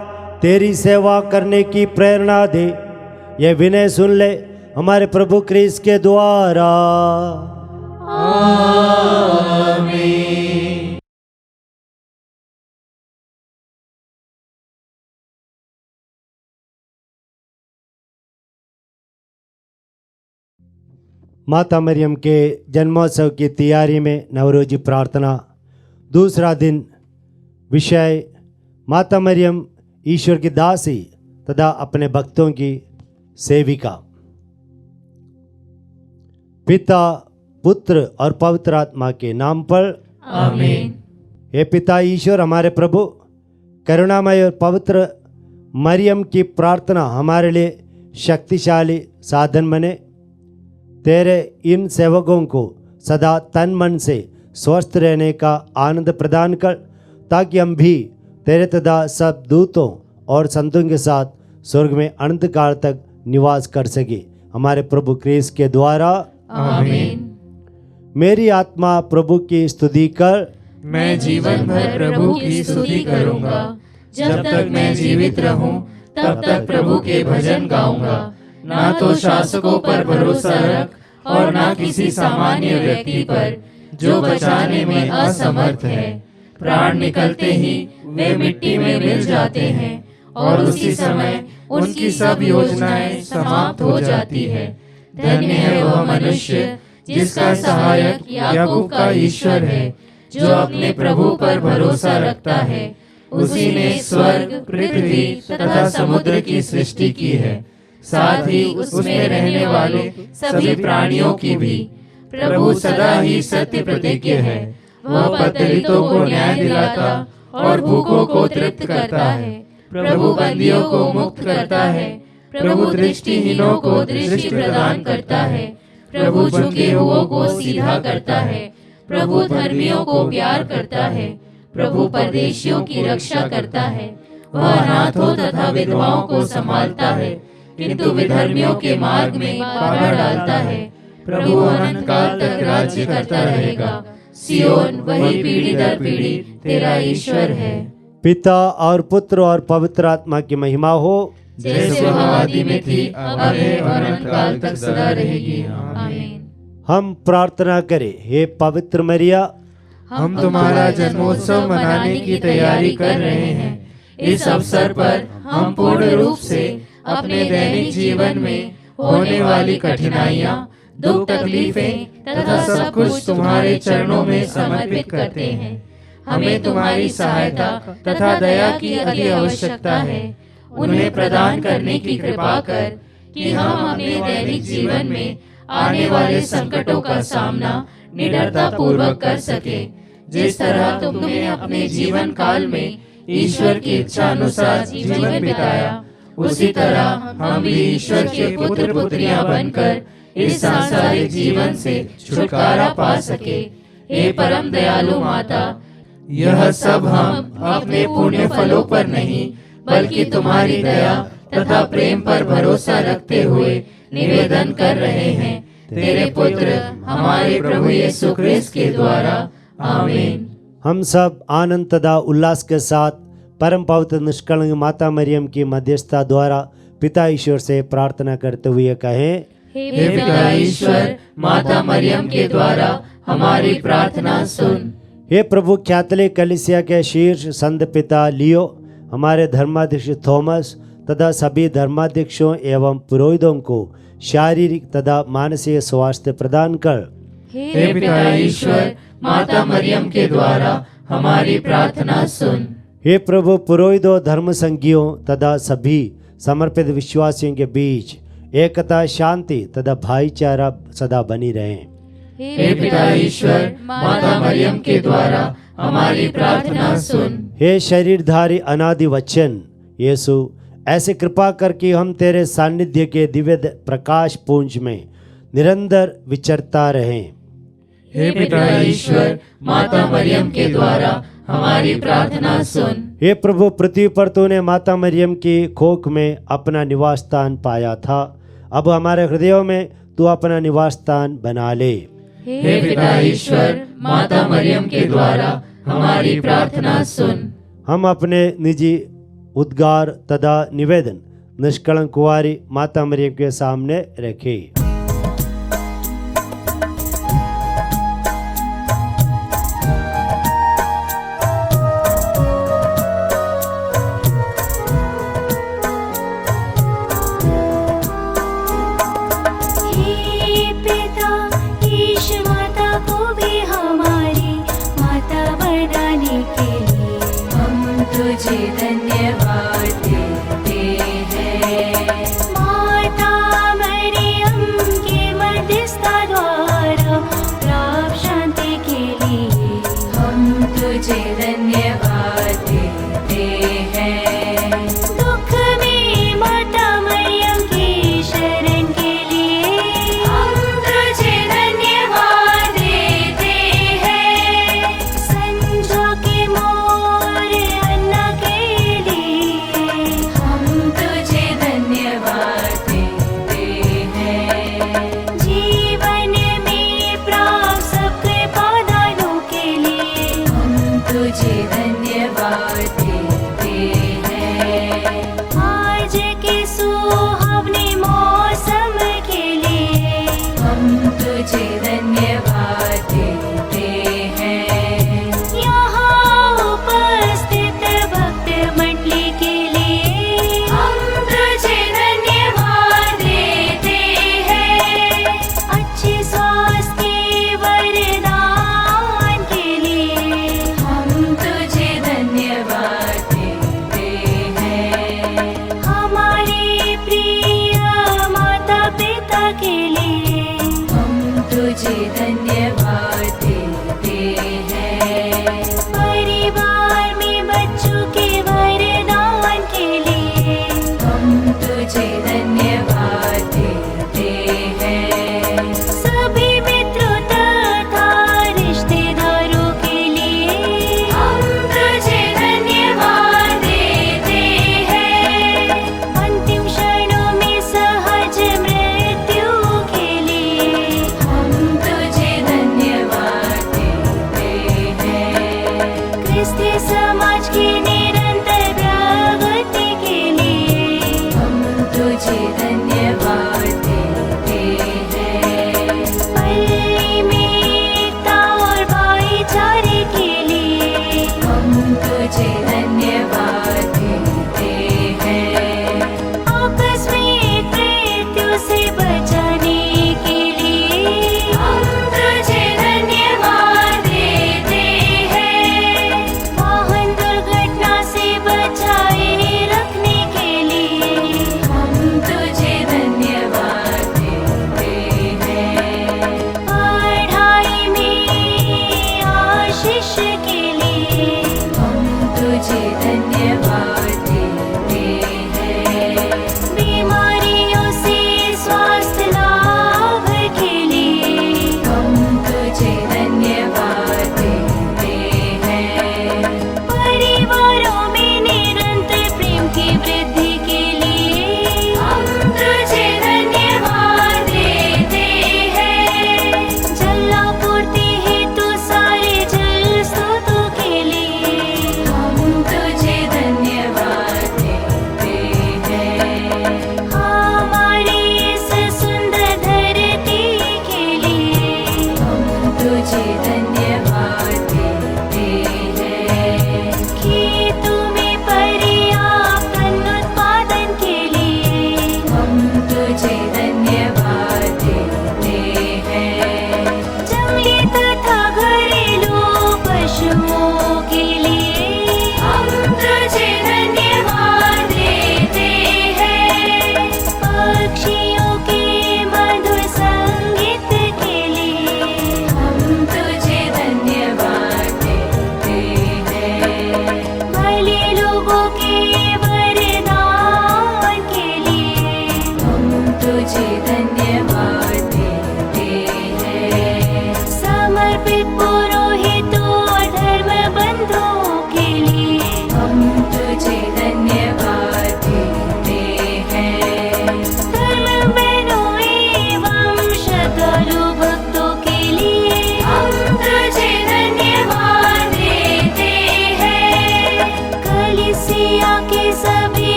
तेरी सेवा करने की प्रेरणा दे। यह विनय सुन ले हमारे प्रभु क्रिस्त के द्वारा। आमीन। माता मरियम के जन्मोत्सव की तैयारी में नवरोजी प्रार्थना। दूसरा दिन। विषय माता मरियम ईश्वर की दासी तथा अपने भक्तों की सेविका। पिता, पुत्र और पवित्र आत्मा के नाम पर आमीन। हे पिता ईश्वर, हमारे प्रभु, करुणामय और पवित्र मरियम की प्रार्थना हमारे लिए शक्तिशाली साधन बने। तेरे इन सेवकों को सदा तन मन से स्वस्थ रहने का आनंद प्रदान कर, ताकि हम भी तेरे तथा सब दूतों और संतों के साथ स्वर्ग में अनंत काल तक निवास कर सके। हमारे प्रभु क्रिस्त के द्वारा। आमीन। मेरी आत्मा प्रभु की स्तुति कर, मैं जीवन भर प्रभु की स्तुति करूंगा। जब तक मैं जीवित रहूं, तब तक प्रभु के भजन गाऊंगा। ना तो शासकों पर भरोसा रख और ना किसी सामान्य व्यक्ति पर, जो बचाने में असमर्थ है। प्राण निकलते ही वे मिट्टी में मिल जाते हैं और उसी समय उनकी सब योजनाएं समाप्त हो जाती है। धन्य है वह मनुष्य जिसका सहायक याकूब का ईश्वर है, जो अपने प्रभु पर भरोसा रखता है। उसी ने स्वर्ग, पृथ्वी तथा समुद्र की सृष्टि की है, साथ ही उसमें रहने वाले सभी प्राणियों की भी। प्रभु सदा ही सत्य प्रतिज्ञ है। वह पतितों को न्याय दिलाता और भूखों को तृप्त करता है। प्रभु बंदियों को मुक्त करता है। प्रभु दृष्टिहीनों को दृष्टि प्रदान करता है। प्रभु झुके हुओं को सीधा करता है। प्रभु धर्मियों को प्यार करता है। प्रभु परदेशियों की रक्षा करता है। वह अनाथों तथा विधवाओं को संभालता है, किंतु विधर्मियों के मार्ग में बाधा डालता है। प्रभु अनंत काल तक राज्य करता रहेगा। सियोन वही पीढ़ी दर पीढ़ी तेरा ईश्वर है। पिता और पुत्र और पवित्र आत्मा की महिमा हो, जैसे वह आदि में थी, अब है और अनंत काल तक सदा रहेगी। आमीन। हम प्रार्थना करें। हे पवित्र मरिया, हम तुम्हारा जन्मोत्सव मनाने की तैयारी कर रहे हैं। इस अवसर पर हम पूर्ण रूप से अपने दैनिक जीवन में होने वाली कठिनाइयाँ, दुख, तकलीफें तथा सब कुछ तुम्हारे चरणों में समर्पित करते हैं। हमें तुम्हारी सहायता तथा दया की अति आवश्यकता है। उन्हें प्रदान करने की कृपा कर कि हम अपने दैनिक जीवन में आने वाले संकटों का सामना निडरता पूर्वक कर सके। जिस तरह तुमने अपने जीवन काल में ईश्वर की इच्छा अनुसार जीवन बिताया, उसी तरह हम भी ईश्वर के पुत्र पुत्रियां बनकर इस सांसारिक जीवन से छुटकारा पा सके। हे परम दयालु माता, यह सब हम अपने पुण्य फलों पर नहीं, बल्कि तुम्हारी दया तथा प्रेम पर भरोसा रखते हुए निवेदन कर रहे हैं। तेरे पुत्र हमारे प्रभु यीशु क्रिस्त के द्वारा। आमीन। हम सब आनंद तथा उल्लास के साथ परम पवित्र निष्कलंक माता मरियम की मध्यस्थता द्वारा पिता ईश्वर से प्रार्थना करते हुए कहें, हे पिता ईश्वर, माता मरियम के द्वारा हमारी प्रार्थना सुन। हे प्रभु, कैथोलिक कलीसिया के शीर्ष संत पिता लियो, हमारे धर्माध्यक्ष थॉमस तथा सभी धर्माध्यक्षों एवं पुरोहितों को शारीरिक तथा मानसिक स्वास्थ्य प्रदान कर। हे पिता ईश्वर, माता मरियम के द्वारा हमारी प्रार्थना सुन। हे प्रभु, पुरोहितों, धर्म संघियों तथा सभी समर्पित विश्वासियों के बीच एकता, शांति तथा भाईचारा सदा बनी रहे। हे पिता ईश्वर, माता मरियम के द्वारा हमारी प्रार्थना सुन। हे शरीरधारी अनादि वचन यीशु, ऐसे कृपा कर कि हम तेरे सानिध्य के दिव्य प्रकाश पुंज में निरंतर विचरता रहें। हे पिता ईश्वर, माता मरियम के द्वारा हमारी प्रार्थना सुन। हे प्रभु, पृथ्वी पर तूने माता मरियम की कोख में अपना निवास स्थान पाया था, अब हमारे हृदयों में तू अपना निवास स्थान बना ले। हे पिता ईश्वर, माता मरियम के द्वारा हमारी प्रार्थना सुन। हम अपने निजी उद्गार तथा निवेदन निष्कलंक कुंवारी माता मरियम के सामने रखें। तुझे धन्यवाद देते हैं, माता मरियम के मध्यस्थता द्वारा प्राप्त शांति के लिए हम तुझे धन्यवाद देते हैं। दुख में माता मरियम की शरण के लिए हम तुझे धन्यवाद देते हैं। संजो के मोर तुझे धन्यवाद देते हैं।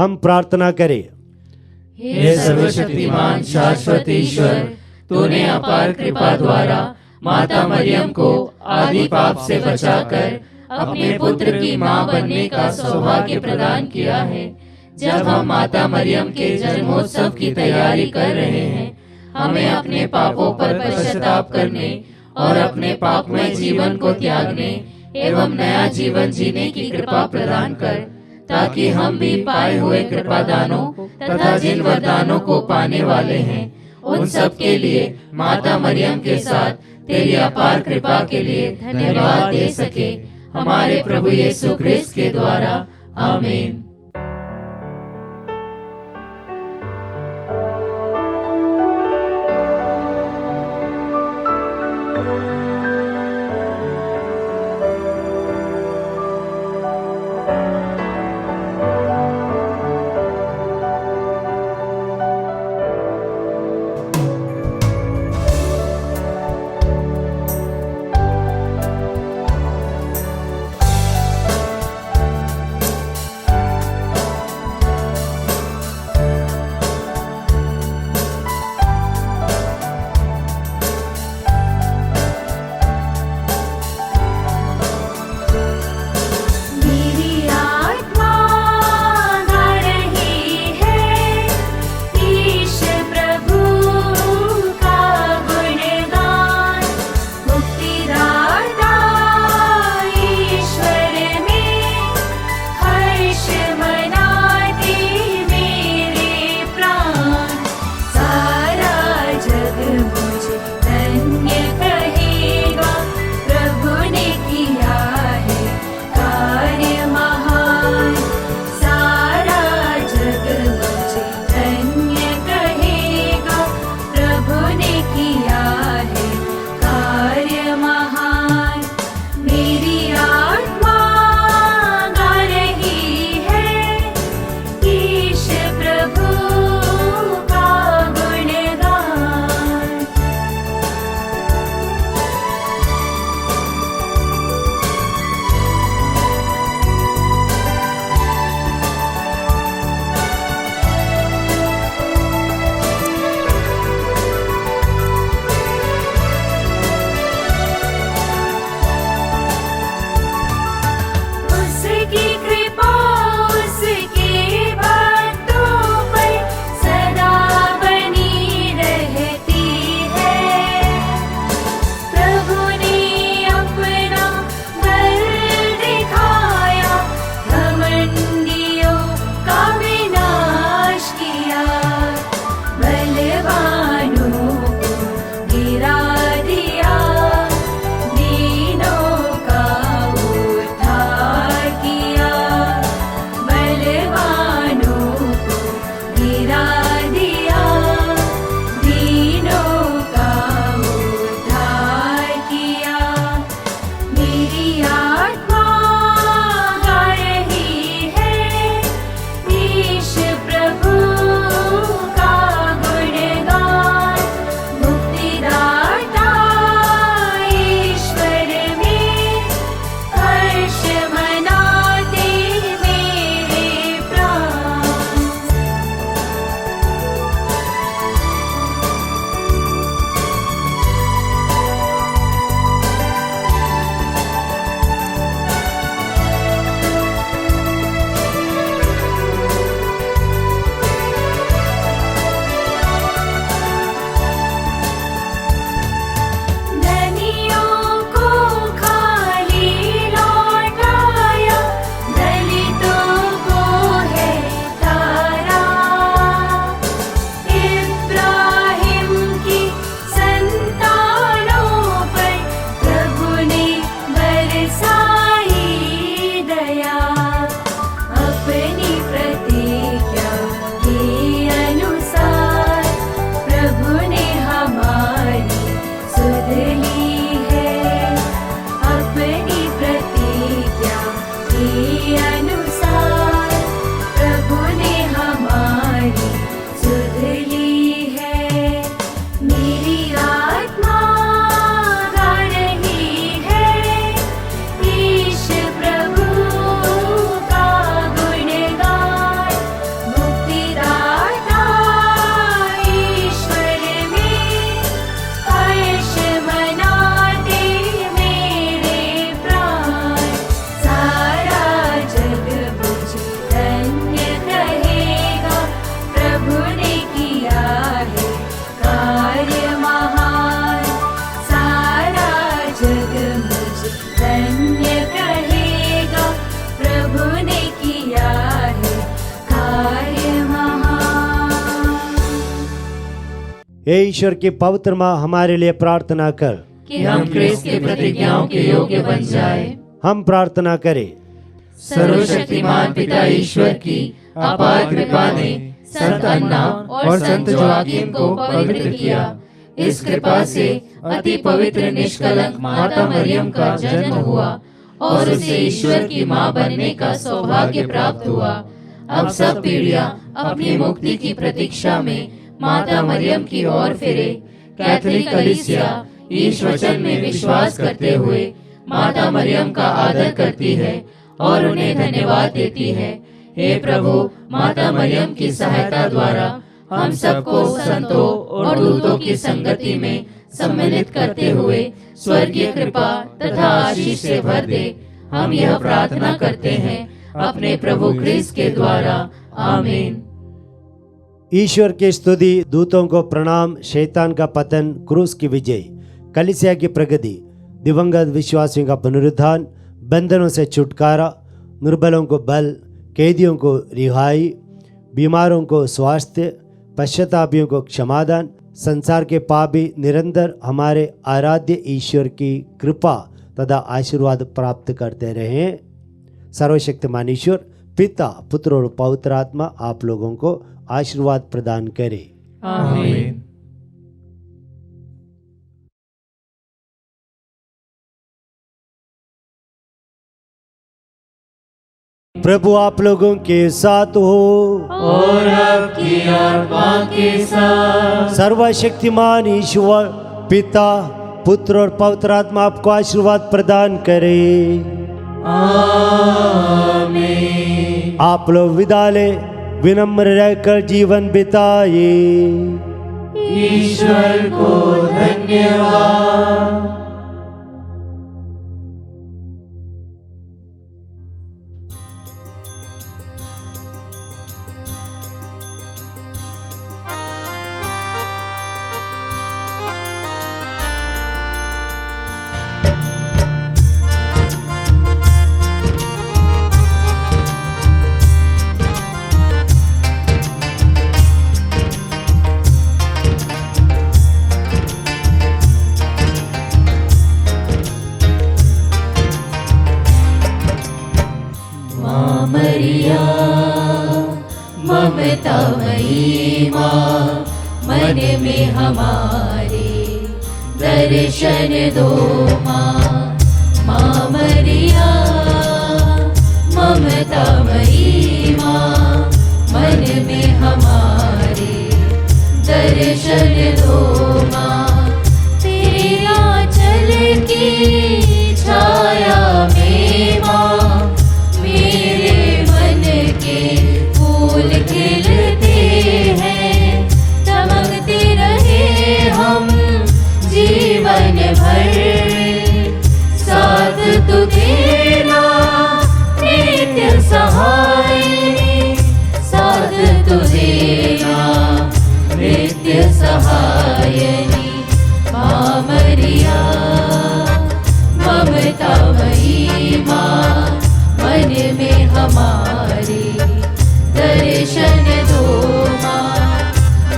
हम प्रार्थना करें। हे सर्वशक्तिमान शाश्वत ईश्वर, तूने अपार कृपा द्वारा माता मरियम को आदि पाप से बचाकर अपने पुत्र की मां बनने का सौभाग्य प्रदान किया है। जब हम माता मरियम के जन्मोत्सव की तैयारी कर रहे हैं, हमें अपने पापों पर पश्चाताप करने और अपने पापमय जीवन को त्यागने एवं नया जीवन जीने की कृपा प्रदान कर, ताकि हम भी पाए हुए कृपादानों तथा जिन वरदानों को पाने वाले हैं, उन सब के लिए माता मरियम के साथ तेरी अपार कृपा के लिए धन्यवाद दे सके। हमारे प्रभु यीशु क्रिस्त के द्वारा, आमीन। हे ईश्वर की पवित्र माँ, हमारे लिए प्रार्थना कर कि हम क्रिस्त की प्रतिज्ञाओं के योग्य बन जाए। हम प्रार्थना करें। सर्वशक्तिमान पिता ईश्वर की अपार कृपा ने संत अन्ना और संत जोआकिम को पवित्र किया। इस कृपा से अति पवित्र निष्कलंक माता मरियम का जन्म हुआ और उसे ईश्वर की माँ बनने का सौभाग्य प्राप्त हुआ। अब सब पीढ़ियां अपनी मुक्ति की प्रतीक्षा में माता मरियम की ओर फिरे। कैथोलिक कलीसिया ईश वचन में विश्वास करते हुए माता मरियम का आदर करती है और उन्हें धन्यवाद देती है। हे प्रभु, माता मरियम की सहायता द्वारा हम सबको संतों और दूतों की संगति में सम्मिलित करते हुए स्वर्गीय कृपा तथा आशीष से भर दे। हम यह प्रार्थना करते हैं अपने प्रभु क्रिस्त के द्वारा। आमीन। ईश्वर की स्तुति, दूतों को प्रणाम, शैतान का पतन, क्रूस की विजय, कलीसिया की प्रगति, दिवंगत विश्वासियों का पुनरुत्थान, बंधनों से छुटकारा, निर्बलों को बल, कैदियों को रिहाई, बीमारों को स्वास्थ्य, पश्चातापियों को क्षमादान, संसार के पापी निरंतर हमारे आराध्य ईश्वर की कृपा तथा आशीर्वाद प्राप्त करते रहें। सर्वशक्तिमान ईश्वर पिता, पुत्र और पवित्र आत्मा आप लोगों को आशीर्वाद प्रदान करे। आमीन। प्रभु आप लोगों के साथ हो और आपकी आत्मा के साथ। सर्वशक्तिमान ईश्वर पिता, पुत्र और पवित्र आत्मा आपको आशीर्वाद प्रदान करे। आमीन। आप लोग विदा ले, विनम्र रहकर जीवन बिताए। ईश्वर को धन्यवाद। मरिया ममतामयी माँ, मन में हमारे दर्शन दो माँ। माँ मरिया ममतामयी माँ, मन में हमारे दर्शन दो माँ। तेरे आंचल की छाया में माँ, मेरे मन के फूल खिलते हैं। चमकते रहे हम जीवन भर, साथ तू देना नित्य सहायनी। साथ तू देना नित्य सहायनी। माँ मरिया ममतामयी माँ, मन में हमारे दर्शन दो माँ।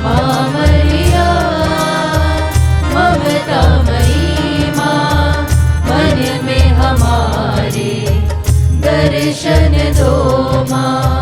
माँ मरिया ममतामयी माँ, मन में हमारे दर्शन दो माँ।